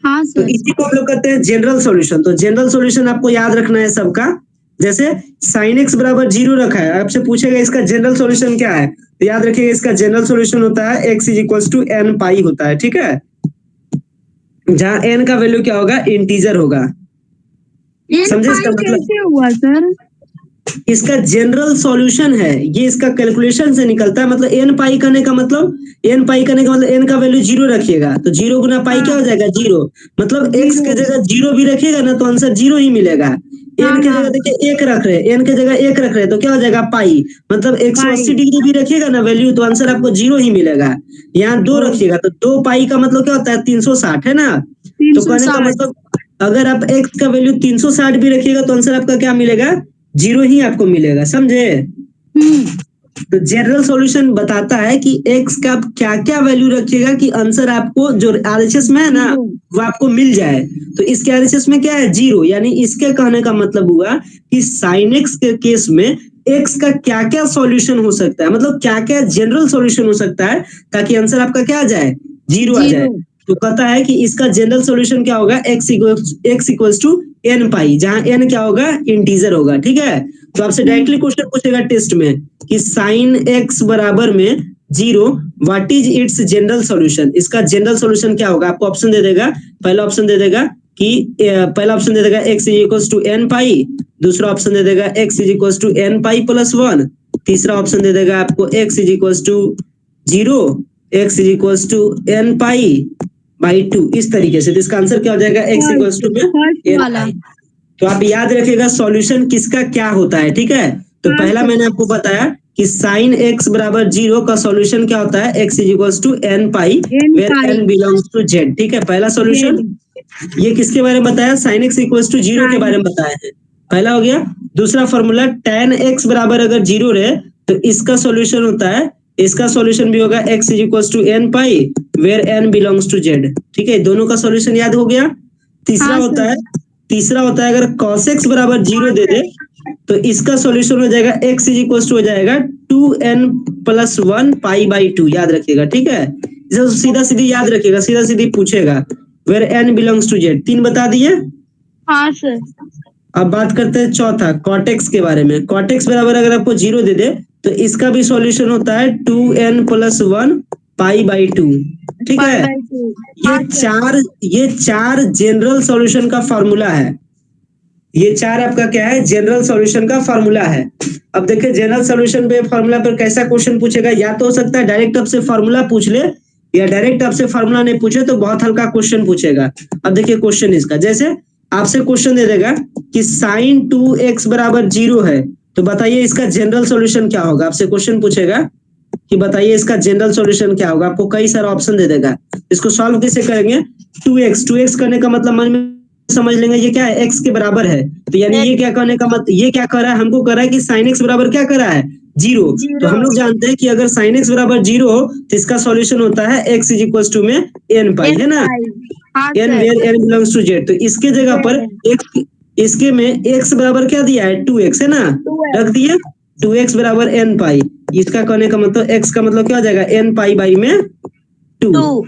हाँ तो इसी को हम लोग कहते हैं जनरल सॉल्यूशन। तो जनरल सॉल्यूशन आपको याद रखना है सबका। जैसे साइन एक्स बराबर 0 रखा है, आपसे पूछेगा इसका जनरल सॉल्यूशन क्या है, तो याद रखिएगा इसका जनरल सॉल्यूशन होता है x = n पाई होता है, ठीक है। जहां n का वैल्यू क्या होगा, इंटीजर होगा। समझे इसका मतलब, कैसे हुआ सर, इसका जनरल सॉल्यूशन है ये, इसका कैलकुलेशन से निकलता है। मतलब n पाई करने का मतलब n का वैल्यू 0 रखिएगा, तो 0 गुना पाई क्या हो जाएगा, 0। मतलब x के जगह 0 भी रखिएगा ना तो आंसर 0 ही मिलेगा। n के जगह देखिए 1 रख रहे, n के जगह 1 रख रहे तो क्या हो जाएगा, पाई। मतलब 180 डिग्री भी रखिएगा ना वैल्यू तो आंसर आपको 0 ही मिलेगा। यहाँ 2 रखिएगा तो 2 पाई का मतलब क्या होता है, 360, है ना। तो कहने का मतलब अगर आप x का वैल्यू 360 भी रखिएगा तो आंसर आपका क्या मिलेगा, 0 ही आपको मिलेगा, समझे। तो जनरल सॉल्यूशन बताता है कि x का आप क्या क्या वैल्यू रखिएगा कि आंसर आपको जो RHS में है ना वो आपको मिल जाए। तो इसके RHS में क्या है, 0। यानी इसके कहने का मतलब हुआ कि साइन एक्स के केस में x का क्या क्या सॉल्यूशन हो सकता है, मतलब क्या क्या जनरल सॉल्यूशन हो सकता है ताकि आंसर आपका क्या आ जाए, 0 आ जाए। तो कहता है कि इसका जनरल सॉल्यूशन क्या होगा, x = n पाई, जहां n क्या होगा, इंटीजर होगा, ठीक है। तो आपसे डायरेक्टली क्वेश्चन पूछेगा टेस्ट में कि साइन x बराबर में 0 what is it's general solution. इसका जनरल सॉल्यूशन क्या होगा, आपको ऑप्शन दे देगा। पहला ऑप्शन दे देगा कि पहला ऑप्शन दे देगा x is equal to n pi, दूसरा ऑप्शन दे देगा x is equal to n pi plus 1, तीसरा ऑप्शन दे देगा आपको x is equal to 0, x is equal to n pi by 2, इस तरीके से। तो इसका आंसर क्या हो जाएगा x इक्वल टू में फर्स्ट वाला। n। तो आप याद रखिएगा सॉल्यूशन किसका क्या होता है, ठीक है। तो पहला मैंने आपको बताया कि साइन x बराबर 0 का सॉल्यूशन क्या होता है, x is equal to n pi where n belongs to z, ठीक है। पहला सॉल्यूशन ये किसके बारे में बताया, साइन x इक्वल टू 0 के बारे में बताया है, पहला हो गया। दूसरा फॉर्मूला tan x बराबर अगर 0 रहे तो इसका सॉल्यूशन होता है, इसका सॉल्यूशन भी होगा x is equal to n pi where n belongs to z, ठीक है। दोनों का सॉल्यूशन याद हो गया। तीसरा होता है अगर cos x बराबर 0 दे दे तो इसका सॉल्यूशन हो जाएगा x इज इक्वल टू हो जाएगा 2n प्लस 1 पाई बाई 2, याद रखिएगा, ठीक है। इसे सीधा सीधी याद रखिएगा, सीधा सीधी पूछेगा where n belongs to z। 3 बता दिए। हाँ सर। अब बात करते हैं चौथा cot x के बारे में। cot x बराबर अगर आपको 0 दे दे तो इसका भी सॉल्यूशन होता है 2n प्लस 1 पाई बाई 2, ठीक है। ये चार जनरल सॉल्यूशन का फॉर्मूला है, ये चार आपका क्या है, जनरल सॉल्यूशन का फॉर्मूला है। अब देखिए जनरल सॉल्यूशन पे फॉर्मूला पर कैसा क्वेश्चन पूछेगा, या तो हो सकता है डायरेक्ट आपसे फॉर्मूला पूछ ले, या डायरेक्ट आपसे फॉर्मूला नहीं पूछे तो बहुत हल्का क्वेश्चन पूछेगा। अब देखिए क्वेश्चन इसका, जैसे आपसे क्वेश्चन दे देगा कि साइन 2x बराबर 0 है, तो बताइए इसका जनरल सॉल्यूशन क्या होगा। आपसे क्वेश्चन पूछेगा कि बताइए इसका जनरल सॉल्यूशन क्या होगा, आपको कई सारे ऑप्शन दे देगा। इसको सॉल्व कैसे करेंगे, 2x करने का मतलब मन में समझ लेंगे ये क्या है, x के बराबर है। तो यानी ये क्या करने का मतलब, ये क्या कर रहा है, हमको कर रहा है कि sin x बराबर क्या कर रहा है, 0। तो हम लोग जानते हैं कि अगर sin x बराबर 0 हो तो इसका सॉल्यूशन होता है x इज इक्वल टू में n पाई, है ना, n where n belongs to z। तो इसके जगह पर x, इसके में x बराबर क्या दिया है, 2x, है ना, रख दिए 2x बराबर n पाई। इसका कहने का मतलब x का मतलब क्या हो जाएगा, n पाई बाई में 2,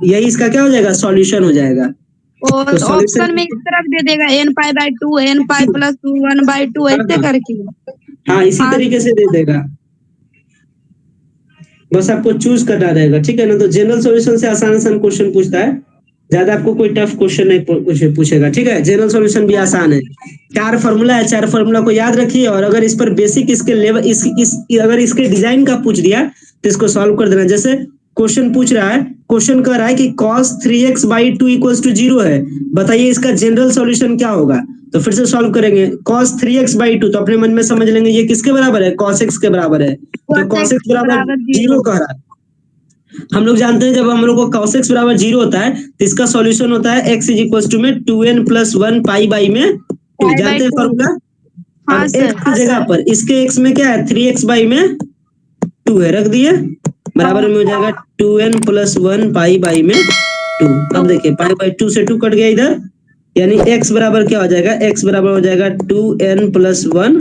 यही इसका क्या हो जाएगा, सॉल्यूशन हो जाएगा। और तो ऑप्शन में इस तरफ दे देगा n pi by 2, n pi plus 2, 1 by 2 ऐसे करके। हाँ इसी तरीके से दे देगा, बस आपको चूज करना रहेगा, ठीक है ना। तो जनरल सॉल्यूशन से आसान आसान क्वेश्चन पूछता है, ज्यादा आपको कोई टफ क्वेश्चन नहीं पूछेगा, ठीक है। जनरल सॉल्यूशन भी आसान है, 4 फॉर्मूला है, 4 फॉर्मूला को याद रखिए। और अगर इस पर बेसिक इसके लेवल अगर इसके डिजाइन का पूछ दिया तो इसको सॉल्व कर देना। जैसे क्वेश्चन पूछ रहा है, क्वेश्चन कह रहा है कि cos 3x by 2 equals to 0 है, बताइए इसका जनरल सॉल्यूशन क्या होगा। तो फिर से सॉल्व करेंगे, cos 3x बाई 2, तो अपने मन में समझ लेंगे ये किसके बराबर है, cos x के बराबर है। तो cos x बराबर 0 कह रहा है, हम लोग जानते हैं जब हम लोग को cos x बराबर 0 होता है तो इसका सॉल्यूशन होता है x इज इक्वल टू में 2n प्लस 1 पाई बाई में 2, जानते हैं फॉर्मूला। हाँ x की जगह पर इसके x में क्या है, 3x बाई में 2 है, रख दिए, बराबर में हो जाएगा 2n प्लस 1 पाई बाई में 2। अब देखिए पाई बाई 2 से 2 कट गया इधर, यानी x बराबर क्या हो जाएगा, x बराबर हो जाएगा 2n प्लस 1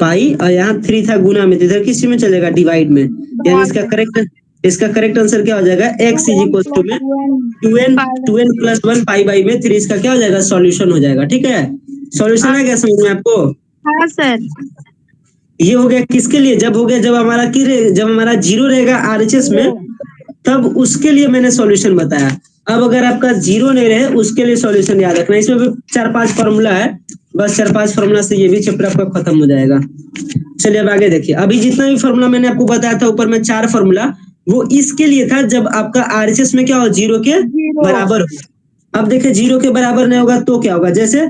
पाई, और यहाँ 3 था गुना में, इधर किसी में चलेगा, डिवाइड में, यानी इसका करेक्ट आंसर क्या हो जाएगा, x इज इक्वल टू में 2n प्लस 1 पाई बाई में 3, इसका क्या हो जाएगा, सॉल्यूशन हो जाएगा, ठीक है। सॉल्यूशन है क्या समझ में आपको। हाँ सर। ये हो गया किसके लिए, जब हो गया जब हमारा 0 रहेगा आरएचएस में, तब उसके लिए मैंने सॉल्यूशन बताया। अब अगर आपका 0 नहीं रहे उसके लिए सॉल्यूशन याद रखना। इसमें भी 4-5 फॉर्मूला है, बस 4-5 फॉर्मूला से ये भी चैप्टर आपका खत्म हो जाएगा। चलिए अब आगे देखिए, अभी जितना भी फॉर्मूला मैंने आपको बताया था ऊपर में 4 फॉर्मूला, वो इसके लिए था जब आपका आरएचएस में क्या हो, 0 के बराबर हो। अब देखिए 0 के बराबर नहीं होगा तो क्या होगा, जैसे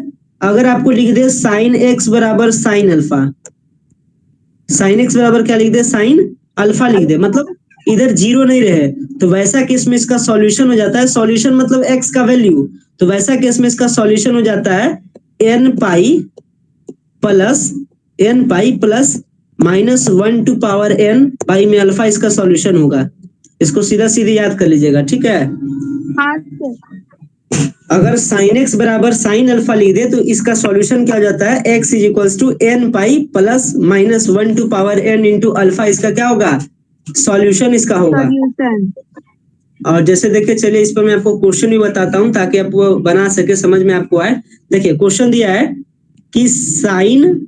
अगर आपको लिख दे साइन x बराबर साइन अल्फा, साइन x बराबर क्या लिख दे, साइन अल्फा लिख दे, मतलब इधर 0 नहीं रहे, तो वैसा केस में इसका सॉल्यूशन हो जाता है, सॉल्यूशन मतलब x का वैल्यू, तो वैसा केस में इसका सॉल्यूशन हो जाता है n pi plus minus 1 to power n pi में अल्फा, इसका सॉल्यूशन होगा। इसको सीधा सीधे याद कर लीजिएगा, ठीक है। अगर साइन x बराबर साइन अल्फा लिख दे तो इसका सॉल्यूशन क्या हो जाता है, x is equal to n pi plus minus 1 to power n into alpha, इसका क्या होगा, सॉल्यूशन इसका होगा। और जैसे देखिए, चलिए इस पर मैं आपको क्वेश्चन भी बताता हूं ताकि आप वो बना सके, समझ में आपको आए। देखिए क्वेश्चन दिया है कि साइन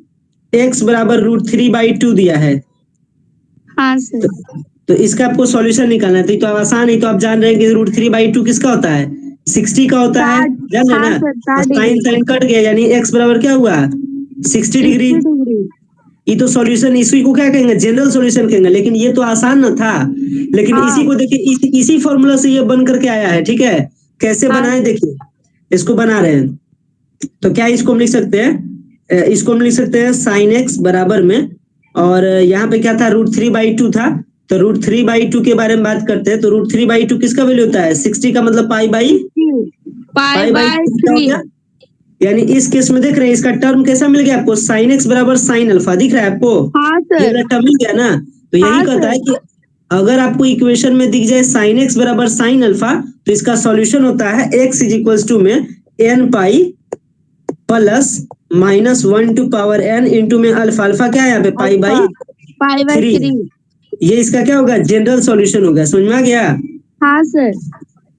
x बराबर √3/2 दिया है। हाँ सर। तो इसका आपको सॉल्यूशन निकालना है, तो आसान है, तो आप जान रहे हैं कि √3/2 किसका होता है, 60 का होता है, जान रहे ना। सर तो 60 साइन डिग्री साइन कट गया, यानी x बराबर क्या हुआ 60 डिग्री। 60 डिग्री। ये तो सॉल्यूशन, इसी को क्या कहेंगे, जनरल सॉल्यूशन कहेंगे। लेकिन ये तो आसान न था, लेकिन हाँ इसी को देखिए, इसी फॉर्मूला से ये बन करके आया है, ठीक है। कैसे हाँ बनाए देखिए, इसको बना रहे हैं। तो क्या इसको हम लिख सकते हैं, इसको हम लिख सकते हैं साइन एक्स बराबर में, और यहाँ पे क्या था, √3/2 था। तो √3/2 के बारे में बात करते हैं। तो √3/2 किसका वैल्यू होता है, 60 का, मतलब पाई बाई पाई बाय क्या हो 3। गया। यानी इस केस में देख रहे हैं, इसका टर्म कैसा मिल गया आपको, साइन एक्स बराबर साइन अल्फा, दिख रहा है आपको। हाँ ये सर। वाला टर्म मिल गया ना। तो यही हाँ कहता सर। है कि अगर आपको इक्वेशन में दिख जाए साइन एक्स बराबर साइन अल्फा, तो इसका सॉल्यूशन होता है x इज इक्वल्स टू में n पाई प्लस -1 इंटू में अल्फा। अल्फा क्या है यहाँ पे, पाई बाई पाई बाय 3। 3। ये इसका क्या होगा, जनरल सॉल्यूशन होगा। समझ में आ गया। हाँ सर।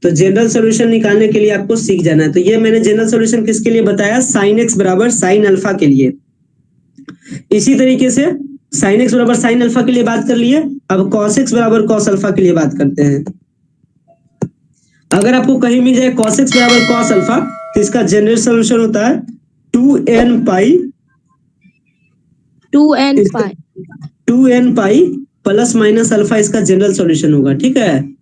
तो जनरल सॉल्यूशन निकालने के लिए आपको सीख जाना है। तो ये मैंने जनरल सॉल्यूशन किसके लिए बताया, साइन एक्स बराबर साइन अल्फा के लिए। इसी तरीके से साइन एक्स बराबर साइन अल्फा के लिए बात कर लिए। अब कॉस एक्स बराबर कॉस अल्फा के लिए बात करते हैं। अगर आपको कहीं मिल जाए कॉस एक्स बराबर कॉस अल्फा, तो इसका जनरल सॉल्यूशन होता है 2n पाई 2n पाई 2n pi plus minus alpha, इसका जनरल सॉल्यूशन होगा, ठीक है।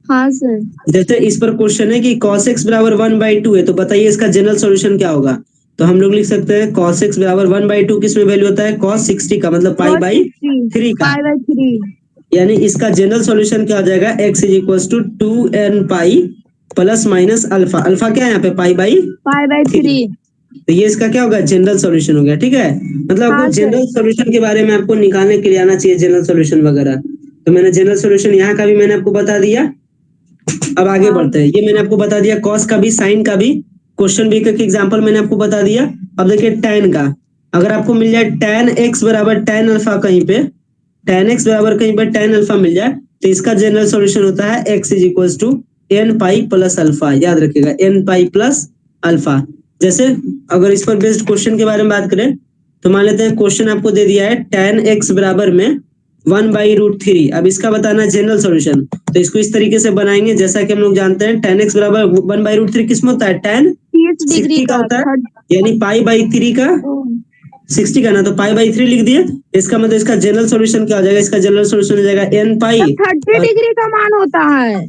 हाँ सर। जैसे इस पर क्वेश्चन है कि cos x बराबर 1/2 है, तो बताइए इसका जनरल सॉल्यूशन क्या होगा। तो हम लोग लिख सकते हैं cos x बराबर 1/2 किस में वैल्यू होता है, cos 60 का, मतलब पाई बाई 3 का। Pi by 3। यानी इसका जनरल सॉल्यूशन क्या हो जाएगा, x is equal to 2n pi plus minus alpha. Alpha क्या है यहाँ पे, पाई बाई पाई बाय 3। तो ये इसका क्या होगा, जनरल सॉल्यूशन हो गया, ठीक है। मतलब आपको हाँ सर। जनरल सॉल्यूशन के बारे में आपको निकालने के लिए आना चाहिए, जनरल सॉल्यूशन वगैरह। तो मैंने जनरल सॉल्यूशन यहाँ का भी मैंने आपको बता दिया। अब आगे हाँ बढ़ते हैं। ये मैंने आपको बता दिया कॉस का भी, साइन का भी, क्वेश्चन बी का एग्जांपल मैंने आपको बता दिया। अब देखिए tan का, अगर आपको मिल जाए tan x बराबर tan अल्फा कहीं पे, tan x बराबर कहीं पर tan अल्फा मिल जाए, तो इसका जनरल सॉल्यूशन होता है x is equals to n pi plus alpha. याद रखिएगा, n पाई प्लस अल्फा। जैसे अगर इस पर बेस्ड क्वेश्चन के बारे में बात करें, तो मान लेते हैं क्वेश्चन आपको दे दिया है tan x बराबर में 1/√3। अब इसका बताना है जनरल सॉल्यूशन। तो इसको इस तरीके से बनाएंगे, जैसा कि हम लोग जानते हैं tan x बराबर 1/√3 किस में होता है, tan 30 डिग्री 60 का का होता है, यानी पाई बाई 3 का 60 का ना, तो पाई बाई 3 लिख दिए। इसका मतलब इसका जनरल सॉल्यूशन क्या हो जाएगा, इसका जनरल सॉल्यूशन हो जाएगा n पाई 30 डिग्री का मान होता है 1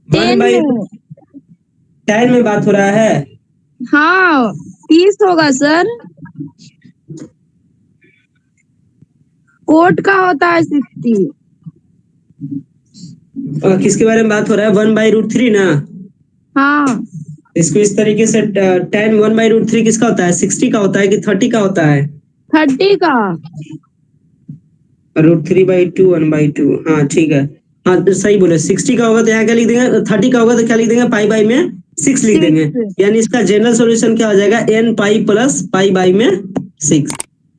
10 बाई में। tan में बात हो रहा है। हाँ 30 होगा सर। कोट का होता है 60। किसके बारे में बात हो रहा है, 1/√3 ना। हाँ इसको इस तरीके से tan 1/√3 किसका होता है, 60 का होता है कि 30 का होता है, 30 का। √3/2 1/2। हाँ ठीक है, हाँ तो सही बोले। 60 का होगा तो यहाँ क्या लिख देंगे, 30 का होगा तो क्या लिख देंगे, पाई बाई में 6 लिख देंगे। 6। यानी इसका जनरल सॉल्यूशन क्या हो जाएगा, n pi plus pi by में 6।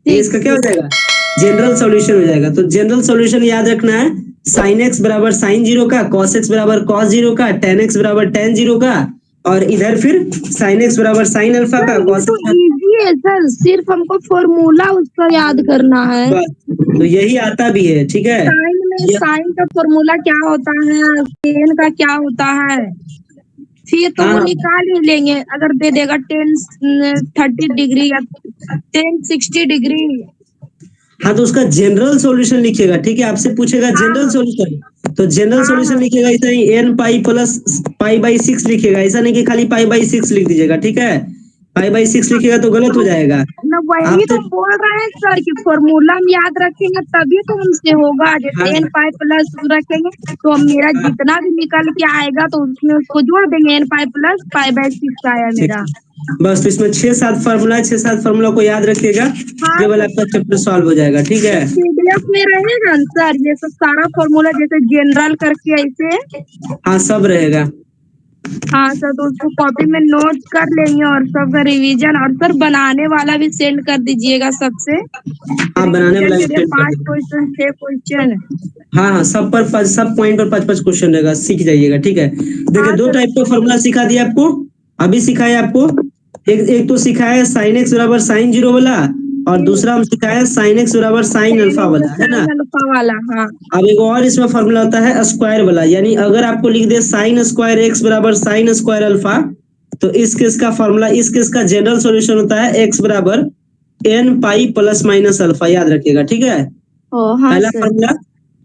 ये इसका क्या हो जाएगा, जनरल सॉल्यूशन हो जाएगा। तो जनरल सॉल्यूशन याद रखना है, साइन एक्स बराबर साइन 0 का, कॉस एक्स बराबर कॉस 0 का, tan एक्स बराबर tan 0 का, और इधर फिर साइन एक्स बराबर साइन अल्फा सर का, ये कॉस तो इजी है सर, सिर्फ हमको फॉर्मूला उसका याद करना है। तो यही आता भी है, ठीक है। साइन में साइन का फॉर्मूला क्या होता है, टेन का क्या होता है, फिर तो वो हाँ निकाल ही लेंगे। अगर दे देगा 30 डिग्री या 60 डिग्री। हाँ, तो उसका जनरल सॉल्यूशन लिखिएगा, ठीक है। आपसे पूछेगा जनरल हाँ सॉल्यूशन, तो जनरल हाँ सॉल्यूशन हाँ। लिखिएगा ऐसा ही, n pi plus pi by 6 लिखिएगा। ऐसा नहीं कि खाली पाई बाई 6 लिख दीजिएगा, ठीक है। पाई बाई 6 लिखिएगा तो गलत हो जाएगा। ना वही तो आपसे बोल रहे हैं सर कि फॉर्मूला हम याद रखेंगे तभी तो हमसे होगा। हाँ, जैसे एन पाई प्लस रखेंगे तो मेरा हाँ, जितना भी निकल के आएगा तो उसमें उसको जोड़ देंगे। N pi plus pi by 6 आया ठीक। मेरा। बस तो इसमें 6-7 फार्मूला है, 6-7 फार्मूला को याद रखिएगा, हाँ केवल सर। आपका चैप्टर सॉल्व हो जाएगा, ठीक है। तो पीडीएफ में रहेगा ना सर ये सब सारा फॉर्मूला, जैसे जनरल करके ऐसे। हाँ सब रहेगा। हाँ सर, तो उसको कॉपी में नोट कर लेंगे और सबका रिवीजन। और सर बनाने वाला भी सेंड कर दीजिएगा सबसे, हाँ बनाने वाला रिवीजन के लिए स्टेट कर 5 देंगे। Question 6 question. हाँ हाँ, सब पॉइंट पर 5-5 क्वेश्चन रहेगा, सीख जाइएगा, ठीक है। देखिए हाँ दो सर। टाइप का फॉर्मूला सिखा दिया आपको, अभी सिखाया आपको। एक एक तो सिखाया साइन एक्स बराबर साइन 0 वाला, और दूसरा हम सिखाया साइन एक्स बराबर साइन अल्फा वाला, है ना। साइन अल्फा वाला, हाँ। अब एक और इसमें फॉर्मूला होता है स्क्वायर वाला, यानी अगर आपको लिख दे साइन स्क्वायर एक्स बराबर साइन स्क्वायर अल्फा, तो इस केस का फॉर्मूला, इस केस का जनरल सॉल्यूशन होता है एक्स बराबर n pi plus minus alpha, याद रखिएगा, ठीक है। हाँ पहला सर। फॉर्मूला।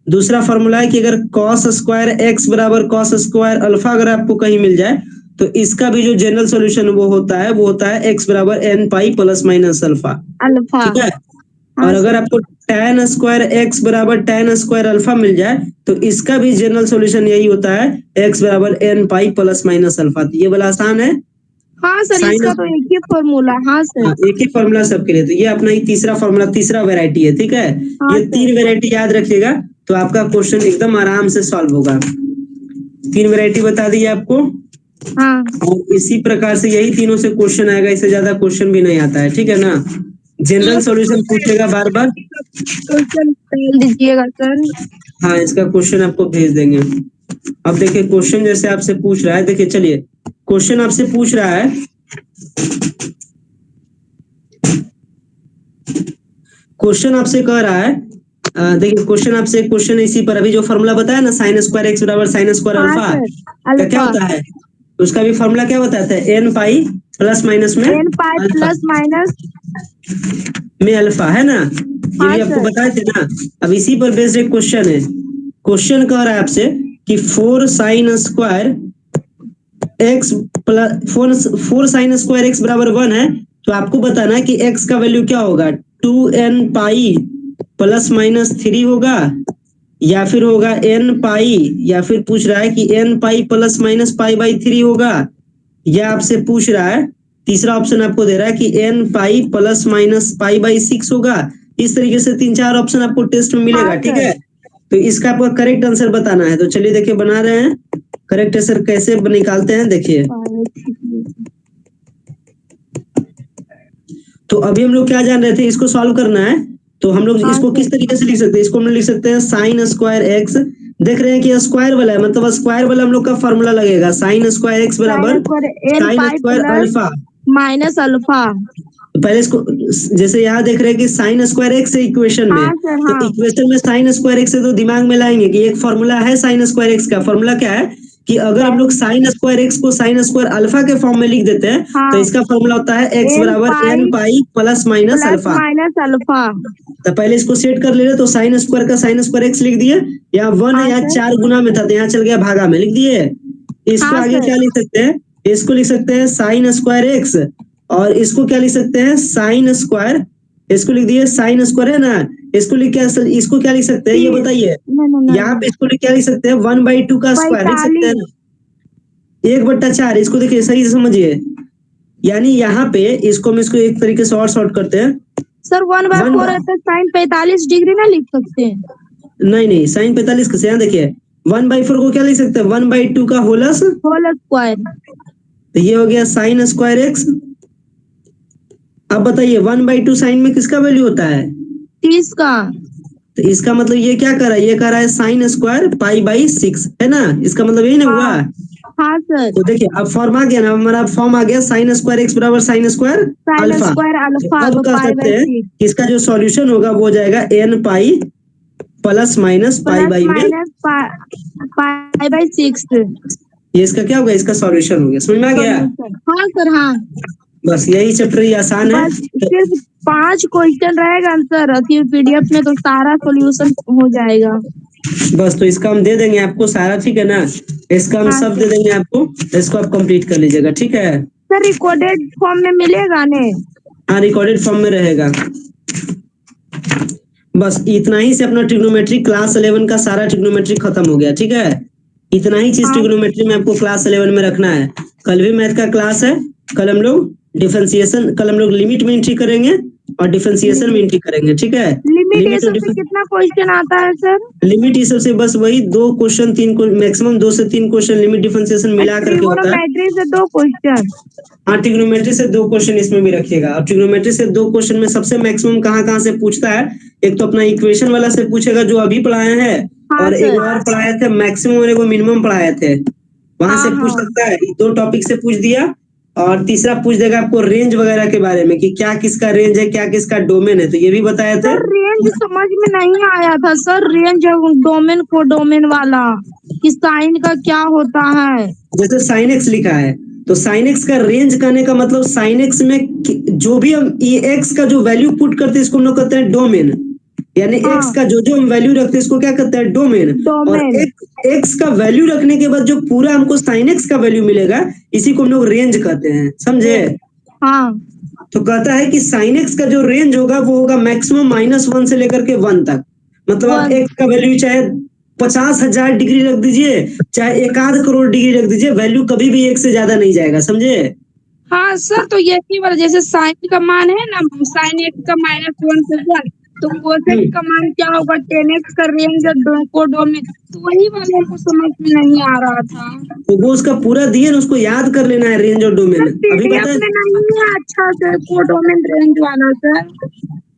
दूसरा फॉर्मूला है कि अगर कॉस स्क्वायर एक्स बराबर कॉस स्क्वायर अल्फा अगर आपको कहीं मिल जाए, तो इसका भी जो जनरल सॉल्यूशन वो होता है एक्स बराबर n pi plus minus alpha, alpha, ठीक है। हाँ और अगर सर। आपको tan स्क्वायर एक्स बराबर tan स्क्वायर अल्फा मिल जाए, तो इसका भी जनरल सॉल्यूशन यही होता है एक्स बराबर n pi plus minus alpha. तो ये वाला आसान है। हाँ सर, साइन, इसका तो एक ही फॉर्मूला, हाँ सर। हाँ, एक ही फॉर्मूला सबके लिए। तो ये अपना ही तीसरा फॉर्मूला, तीसरा वेराइटी है, ठीक है। हाँ ये सर। 3 वेराइटी याद रखिएगा, तो आपका क्वेश्चन एकदम आराम से सॉल्व होगा। 3 वेराइटी बता दी आपको, हाँ, और इसी प्रकार से यही तीनों से क्वेश्चन आएगा, इससे ज्यादा क्वेश्चन भी नहीं आता है, ठीक है ना। जनरल सॉल्यूशन पूछेगा बार बार। क्वेश्चन डाल दीजिएगा सर। हाँ, इसका क्वेश्चन आपको भेज देंगे। अब देखिए क्वेश्चन जैसे आपसे पूछ रहा है, देखिए चलिए, क्वेश्चन आपसे पूछ रहा है, क्वेश्चन आपसे कह रहा है, देखिए क्वेश्चन आपसे, क्वेश्चन इसी पर अभी जो फॉर्मूला बताया ना, साइन स्क्वायर एक्स बराबर साइन स्क्वायर हाँ अल्फा, सर, क्या क्या अल्फा, होता है, उसका भी फॉर्मूला क्या बताता है, एन पाई प्लस माइनस में n pi alpha plus minus, में अल्फा, है ना। ये हाँ भी आपको सर। बताए थे ना। अब इसी पर बेस्ड एक क्वेश्चन है। क्वेश्चन कह रहा है आपसे कि 4 sign square x plus four sine square x बराबर 1 है, तो आपको बताना है कि एक्स का वैल्यू क्या होगा, 2n पाई प्लस माइनस 3 होगा, या फिर होगा n पाई, या फिर पूछ रहा है कि n pi plus minus pi by 3 होगा, या आपसे पूछ रहा है, तीसरा ऑप्शन आपको दे रहा है कि n pi plus minus pi by 6 होगा। इस तरीके से 3-4 ऑप्शन आपको टेस्ट में मिलेगा, हाँ ठीक सर। है। तो इसका आपको करेक्ट आंसर बताना है। तो चलिए देखिए बना रहे हैं, करेक्ट आंसर कैसे निकालते हैं, देखिए। तो अभी हम लोग क्या जान रहे थे, इसको सॉल्व करना है। तो हम लोग हाँ इसको किस सर। तरीके से लिख सकते हैं, इसको हम लोग लिख सकते हैं साइन स्क्वायर एक्स, देख रहे हैं कि स्क्वायर वाला है, मतलब स्क्वायर वाला हम लोग का फॉर्मूला लगेगा, साइन स्क्वायर एक्स साइन बराबर square n sine pi square plus alpha. Minus alpha. तो पहले इसको, जैसे यहाँ देख रहे हैं कि साइन स्क्वायर एक्स है इक्वेशन में, हाँ सर, तो हाँ। इक्वेशन में साइन स्क्वायर एक्स है, तो दिमाग में लाएंगे कि एक फॉर्मूला है साइन स्क्वायर एक्स का। फॉर्मूला क्या है कि अगर हम लोग साइन स्क्वायर एक्स को साइन स्क्वायर अल्फा के फॉर्म में लिख देते हैं, तो हाँ, इसका फॉर्मूला होता है एक्स एन बराबर n pi pi plus minus plus alpha. Minus alpha. तो पहले इसको सेट कर ले रहे, तो साइन स्क्वायर का साइन स्क्वायर एक्स लिख दिए, यहाँ 1 है, हाँ यहाँ सर, 4 गुना में था, तो यहाँ चल गया भागा में, लिख दिए। इसको हाँ आगे सर। क्या लिख सकते हैं, इसको लिख सकते हैं साइन स्क्वायर एक्स, और इसको क्या लिख सकते हैं साइन स्क्वायर, इसको लिख दिए साइन स्क्वायर, है ना। इसको लिख क्या, इसको क्या लिख सकते हैं ये बताइए। नहीं नहीं यहाँ नहीं, पे इसको लिख क्या लिख सकते हैं, 1/2 का स्क्वायर लिख सकते हैं 45। ना, 1/4। इसको देखिए सही से समझिए, यानी यहाँ पे इसको हम इसको एक तरीके से और शॉर्ट करते हैं। सर 1/4 वन, है तो साइन 45 डिग्री ना लिख सकते हैं। नहीं साइन 45 कैसे, यहाँ देखिए 1/4 को क्या लिख सकते हैं, 1/2 का होलस, होल स्क्वायर। तो ये हो गया साइन स्क्वायर एक्स। अब बताइए 1/2 साइन में किसका वैल्यू होता है, 30 का। तो इसका मतलब ये क्या कर रहा है, ये कर रहा है साइन स्क्वायर पाई बाई 6, है ना। इसका मतलब यही ना हुआ। हाँ, हाँ सर। तो देखिए अब फॉर्म आ गया ना, हमारा फॉर्म आ गया साइन स्क्वायर एक्स बराबर sine square sine alpha. Square तो अल्फा अब तो कह पाई सकते बाई हैं 6 कि इसका जो सॉल्यूशन होगा वो हो जाएगा n pi plus minus pi plus by में, माइनस पाई बाई 6 ये इसका क्या होगा, इसका सॉल्यूशन हो गया। समझ में आ गया। सॉल्यूशन। हाँ सर, हाँ। बस यही चैप्टर ही आसान है। बस सिर्फ 5 क्वेश्चन रहेगा आंसर, फिर पीडीएफ में तो सारा सॉल्यूशन हो जाएगा। बस तो इसका हम दे देंगे आपको सारा, ठीक है ना। इसका हम हाँ सब सर। दे देंगे आपको, इसको आप कंप्लीट कर लीजिएगा, ठीक है। सर रिकॉर्डेड फॉर्म में मिलेगा ने? हाँ, रिकॉर्डेड फॉर्म में रहेगा। बस इतना ही से अपना ट्रिग्नोमेट्री क्लास 11 का सारा ट्रिग्नोमेट्री खत्म हो गया, ठीक है। इतना ही चीज हाँ ट्रिग्नोमेट्री में आपको क्लास 11 में रखना है। कल भी मैथ का क्लास है, कल हम लोग डिफरेंशिएशन, कल हम लोग लिमिट में एंट्री करेंगे और डिफरेंशिएशन में एंट्री करेंगे, ठीक है। लिमिट ये लिमिट और सब से कितना क्वेश्चन आता है सर? लिमिट ये सबसे बस वही 2 क्वेश्चन 3 मैक्सिमम 2 से 3 क्वेश्चन लिमिट डिफरेंशिएशन मिला करके होता है। ट्रिगोनोमेट्री से 2 क्वेश्चन। हाँ, ट्रिग्नोमेट्री से 2 क्वेश्चन इसमें भी रखिएगा। और ट्रिग्नोमेट्री से 2 क्वेश्चन में सबसे मैक्सिमम कहाँ कहाँ से पूछता है, एक तो अपना इक्वेशन वाला से पूछेगा जो अभी पढ़ाए हैं, हाँ और एक सर। और पढ़ाए थे मैक्सिमम और एक मिनिमम पढ़ाए थे, वहां हाँ से पूछ हाँ, सकता है। 2 टॉपिक से पूछ दिया, और तीसरा पूछ देगा आपको रेंज वगैरह के बारे में कि क्या किसका रेंज है, क्या किसका डोमेन है, तो ये भी बताए थे। सर रेंज समझ में नहीं आया था सर, रेंज डोमेन को डोमेन वाला कि साइन का क्या होता है। जैसे साइन एक्स लिखा है तो साइन एक्स का रेंज करने का मतलब साइन एक्स में जो भी हम एक्स का जो वैल्यू पुट करते हैं इसको हम लोग कहते हैं डोमेन, यानी एक्स हाँ का जो हम वैल्यू रखते हैं इसको क्या कहते हैं डोमेन। और डोमेन। एक्स का वैल्यू रखने के बाद जो पूरा हमको साइन एक्स का वैल्यू मिलेगा इसी को हम लोग रेंज कहते हैं, समझे। हाँ तो कहता है कि साइन एक्स का जो रेंज होगा वो होगा मैक्सिमम -1 से लेकर के 1 तक। मतलब आप वन। एक्स का वैल्यू चाहे 50,000 डिग्री रख दीजिए, चाहे 1,000,000,000 डिग्री रख दीजिए, वैल्यू कभी भी एक से ज्यादा नहीं जाएगा, समझे। हाँ सर, तो यही वाला जैसे साइन का मान है ना, साइन एक्स का -1 से 1, तो कोसेक का मान क्या होगा, 10x का रेंज को डोमेन, तो वही वाला हमको समझ में नहीं आ रहा था। तो वो उसका पूरा दिए ना, उसको याद कर लेना है रेंज और डोमेन। सर अभी पीडीएफ पता में है। नहीं है अच्छा से को डोमेन रेंज वाला सर।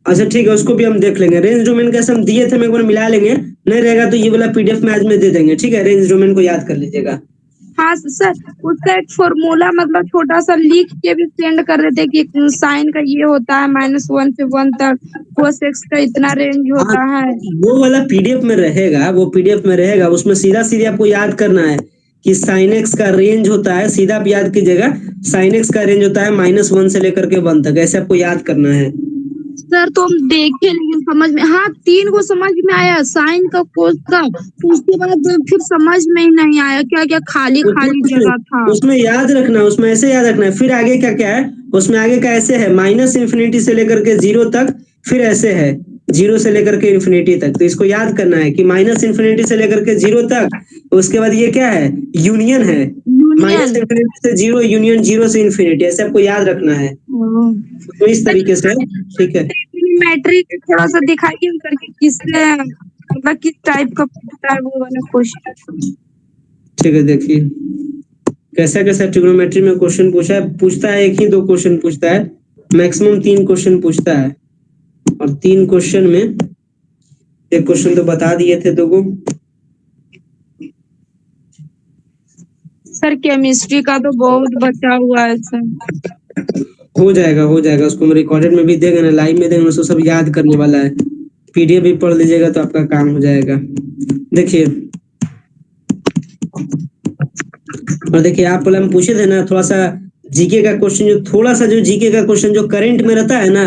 अच्छा ठीक है, उसको भी हम देख लेंगे। रेंज डोमेन कैसे हम दिए थे, हम एक बार मिला लेंगे, नहीं रहेगा तो ये वाला पीडीएफ में आज में दे देंगे, ठीक है। रेंज डोमेन को याद कर लीजिएगा। हाँ सर, उसका एक फॉर्मूला मतलब छोटा सा लिख के भी सेंड कर रहे थे कि साइन का ये होता है -1 से 1 तक, कोसेक्स का इतना रेंज हाँ, होता है। वो वाला पीडीएफ में रहेगा, वो पीडीएफ में रहेगा, उसमें सीधा सीधे आपको याद करना है कि साइन एक्स का रेंज होता है, सीधा आप याद कीजिएगा, साइन एक्स का रेंज होता है -1 से लेकर के 1 तक, ऐसे आपको याद करना है। सर तो हम देखे लेकिन समझ में, हाँ 3 को समझ में आया, साइन का कोस का, उसके बाद फिर समझ में ही नहीं आया, क्या क्या खाली उसमें खाली कुछ नहीं, जगह था। उसमें याद रखना, उसमें ऐसे याद रखना है। फिर आगे क्या क्या है, उसमें आगे का ऐसे है -∞ से लेकर के 0 तक, फिर ऐसे है 0 से लेकर के इन्फिनिटी तक। तो इसको याद करना है कि -∞ से लेकर के 0 तक, उसके बाद ये क्या है, यूनियन है, यूनियन। -∞ से 0 यूनियन 0 से इन्फिनिटी, ऐसे आपको याद रखना है। तो इस तरीके से, ठीक है। मैट्रिक थोड़ा सा दिखाइए करके, किससे मतलब किस टाइप का पूछता है वो वाला क्वेश्चन। ठीक है, देखिए कैसा कैसा ट्रिग्नोमेट्री में क्वेश्चन पूछता है, एक ही 2 क्वेश्चन पूछता है, मैक्सिमम 3 क्वेश्चन पूछता है। और 3 क्वेश्चन में एक क्वेश्चन तो बता दिए थे 2 को। सर केमिस्ट्री का तो बहुत बचा हुआ है सर। हो जाएगा, हो जाएगा, उसको हम रिकॉर्डेड में भी देंगे ना, लाइव में देंगे, उसको सब याद करने वाला है। पीडीएफ भी पढ़ लीजिएगा तो आपका काम हो जाएगा। देखिए, और देखिए आप पहले हम पूछे थे ना थोड़ा सा जीके का क्वेश्चन, जो थोड़ा सा जो जीके का क्वेश्चन जो करंट में रहता है ना,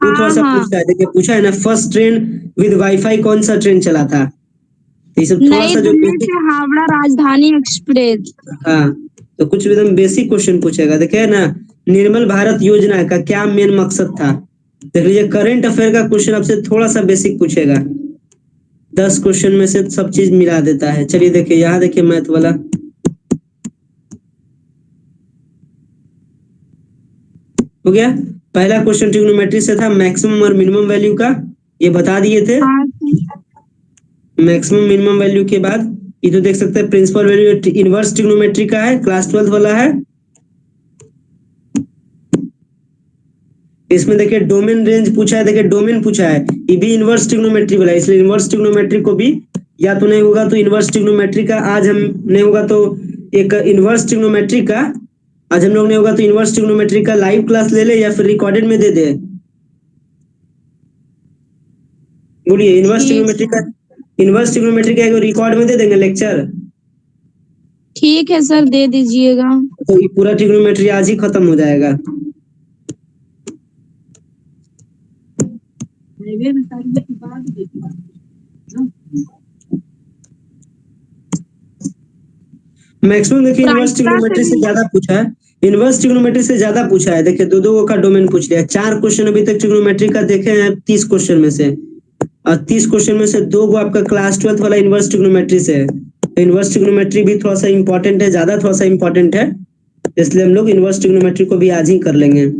वो थोड़ा हाँ सा हाँ, पूछता है। देखिए पूछा है ना, फर्स्ट ट्रेन विद वाईफाई कौन सा ट्रेन चला था, तो ये सब थोड़ा नई सा जो दिल्ली बेसिक। से हावड़ा राजधानी एक्सप्रेस। हाँ, तो कुछ एकदम बेसिक क्वेश्चन पूछेगा। देखिए ना, निर्मल भारत योजना का क्या मेन मकसद था, देख लीजिए। करंट अफेयर का क्वेश्चन आपसे थोड़ा सा बेसिक पूछेगा, 10 क्वेश्चन में से सब चीज मिला देता है। चलिए देखिए, यहाँ देखिए मैथ वाला, हो गया। पहला क्वेश्चन ट्रिग्नोमेट्री से था, मैक्सिमम और मिनिमम वैल्यू का, ये बता दिए थे। हाँ मैक्सिमम मिनिमम वैल्यू के बाद ये तो देख सकते हैं प्रिंसिपल वैल्यू, इनवर्स ट्रिग्नोमेट्री का है, क्लास 12 वाला है। इसमें देखिए डोमेन रेंज पूछा है, देखिए डोमेन पूछा है, ये भी इनवर्स ट्रिग्नोमेट्री वाला है, इसलिए इनवर्स ट्रिग्नोमेट्री को भी या तो नहीं होगा तो इनवर्स ट्रिग्नोमेट्री का आज हम नहीं होगा तो एक इनवर्स ट्रिग्नोमेट्री का आज हम लोग नहीं होगा तो इनवर्स ट्रिग्नोमेट्री का लाइव क्लास ले ले या फिर रिकॉर्डेड में दे दे। बोलिए, इनवर्स ट्रिग्नोमेट्री का रिकॉर्ड में दे देंगे लेक्चर। ठीक है सर, दे दीजिएगा। तो ये पूरा ट्रिग्नोमेट्री आज ही खत्म हो जाएगा। मैक्सिमम देखिए इनवर्स प्रायिकता से ट्रिग्नोमेट्री से भी। ज्यादा पूछा है, इनवर्स ट्रिग्नोमेट्री से ज्यादा पूछा है। देखिए दो दो का डोमेन पूछ लिया, 4 क्वेश्चन अभी तक ट्रिग्नोमेट्री का देखे हैं 30 क्वेश्चन में से, और 30 क्वेश्चन में से 2 को आपका क्लास 12 वाला इनवर्स ट्रिग्नोमेट्री से है। तो इनवर्स ट्रिग्नोमेट्री भी थोड़ा सा इंपॉर्टेंट है, ज्यादा थोड़ा सा इंपॉर्टेंट है, इसलिए हम लोग इनवर्स ट्रिग्नोमेट्री को भी आज ही कर लेंगे।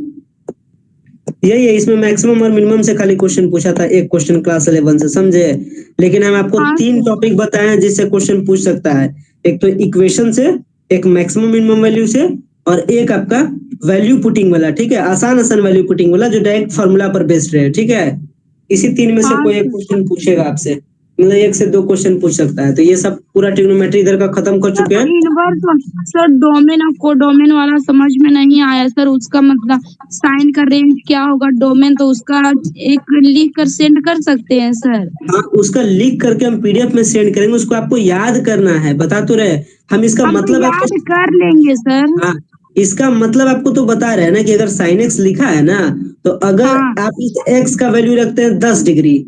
यही है, इसमें मैक्सिमम और मिनिमम से खाली क्वेश्चन पूछा था, एक क्वेश्चन क्लास 11 से, समझे। लेकिन हम आपको हाँ 3 सर। टॉपिक बताए हैं जिससे क्वेश्चन पूछ सकता है, एक तो इक्वेशन से, एक मैक्सिमम मिनिमम वैल्यू से, और एक आपका वैल्यू पुटिंग वाला, ठीक है, आसान आसान वैल्यू पुटिंग वाला जो डायरेक्ट फॉर्मूला पर बेस्ड रहे, ठीक है। इसी 3 में से हाँ कोई एक सर। क्वेश्चन पूछेगा आपसे। मतलब 1 से 2 क्वेश्चन पूछ सकता है। तो ये सब पूरा ट्रिग्नोमेट्री इधर का खत्म कर चुके हैं। इन्वर्स सर डोमेन और कोडोमेन वाला समझ में नहीं आया सर, उसका मतलब साइन का रेंज क्या होगा, डोमेन तो उसका एक लिख कर सेंड कर सकते हैं सर। हाँ, उसका लिख करके हम पीडीएफ में सेंड करेंगे, उसको आपको याद करना है, बता तो रहे हम इसका हम तो मतलब आपको। याद कर लेंगे सर। हाँ, इसका मतलब आपको तो बता रहे हैं ना कि अगर साइन एक्स लिखा है ना, तो अगर हाँ आप इस एक्स का वैल्यू रखते हैं 10 डिग्री,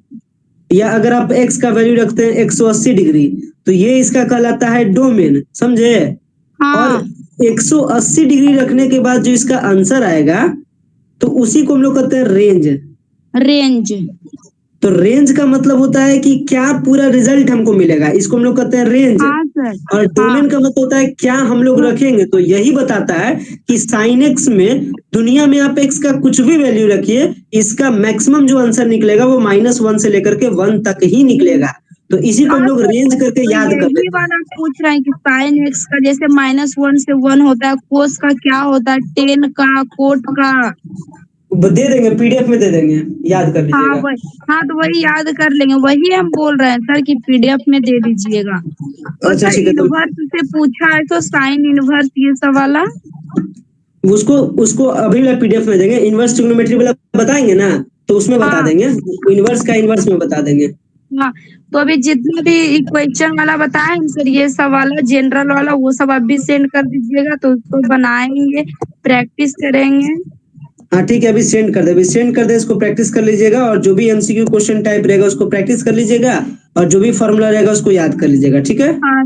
या अगर आप एक्स का वैल्यू रखते हैं 180 डिग्री, तो ये इसका कहलाता है डोमेन, समझे। और हाँ 180 डिग्री रखने के बाद जो इसका आंसर आएगा, तो उसी को हम लोग कहते हैं रेंज। रेंज। तो रेंज का मतलब होता है कि क्या पूरा रिजल्ट हमको मिलेगा, इसको हम लोग कहते हैं रेंज। हाँ सर। और हाँ डोमेन का मतलब होता है क्या हम लोग रखेंगे। तो यही बताता है कि साइन एक्स में दुनिया में आप एक्स का कुछ भी वैल्यू रखिए, इसका मैक्सिमम जो आंसर निकलेगा वो -1 से लेकर के 1 तक ही निकलेगा। तो इसी को हम हाँ लोग सर, रेंज करके तो याद कर यही लेते हैं। वाला पूछ रहे हैं कि साइन एक्स का जैसे -1 से 1 होता है, कोस का क्या होता है, टेन का, कोट का। दे देंगे, पीडीएफ में दे देंगे, याद कर हाँ लीजिएगा। वही, हाँ तो वही याद कर लेंगे, वही हम बोल रहे हैं सर कि पीडीएफ में दे दीजिएगा। और अच्छा सर ठीक है। तो इनवर्स से पूछा है तो साइन इनवर्स ये सब वाला। उसको उसको अभी वाला पीडीएफ में देंगे, इनवर्स ट्रिग्नोमेट्री वाला बताएंगे ना, तो उसमें बता हाँ देंगे। इनवर्स का इनवर्स में बता देंगे। हाँ, तो अभी जितना भी इक्वेशन वाला बताए हैं सर, ये सब वाला जनरल वाला वो सब अभी सेंड कर दीजिएगा, तो उसको बनाएंगे, प्रैक्टिस करेंगे। हाँ ठीक है, अभी सेंड कर दे, अभी सेंड कर दे, इसको प्रैक्टिस कर लीजिएगा, और जो भी एमसीक्यू क्वेश्चन टाइप रहेगा उसको प्रैक्टिस कर लीजिएगा, और जो भी फॉर्मूला रहेगा उसको याद कर लीजिएगा, ठीक है। हाँ